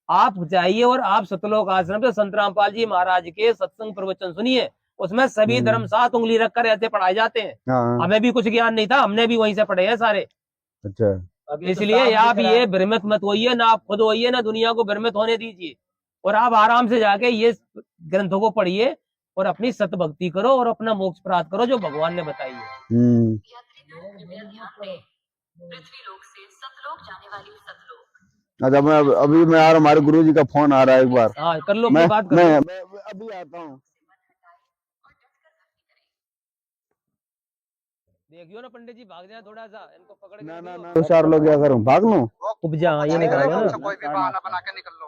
[SPEAKER 5] आप जाइए और आप सतलोक आश्रम से संत रामपाल जी महाराज के सत्संग प्रवचन सुनिए, उसमें सभी धर्म साथ उंगली रखकर ऐसे पढ़ाए जाते हैं।
[SPEAKER 4] हाँ
[SPEAKER 5] हमें भी कुछ ज्ञान नहीं था, हमने भी वहीं से पढ़े हैं सारे।
[SPEAKER 4] अच्छा।
[SPEAKER 5] इसलिए आप ये भ्रमित मत होइए, ना आप खुद होइए ना दुनिया को भ्रमित होने दीजिए, और आप आराम से जाके ये ग्रंथों को पढ़िए और अपनी सत भक्ति करो और अपना मोक्ष प्राप्त करो जो भगवान ने बताई है।
[SPEAKER 10] पृथ्वीलोक से सतलोक जाने वाली सतलोक।
[SPEAKER 4] अच्छा मैं अभी मैं यार हमारे गुरुजी का फोन आ रहा है एक बार।
[SPEAKER 5] हाँ कर लो,
[SPEAKER 4] मैं
[SPEAKER 5] अपनी बात कर
[SPEAKER 4] मैं
[SPEAKER 5] लो।
[SPEAKER 4] मैं अभी आता हूँ।
[SPEAKER 5] देखियो ना पंडित जी, भाग जाए थोड़ा सा, इनको पकड़ के
[SPEAKER 4] ना
[SPEAKER 5] रख
[SPEAKER 4] ना
[SPEAKER 5] लो।
[SPEAKER 4] ना, 2-4 लोग क्या करूँ, भाग लूं?
[SPEAKER 5] उपजा ये
[SPEAKER 6] निकल
[SPEAKER 5] निकलेगा
[SPEAKER 6] लो,
[SPEAKER 5] ना।
[SPEAKER 6] कोई भी बहाना बना के निकल लो।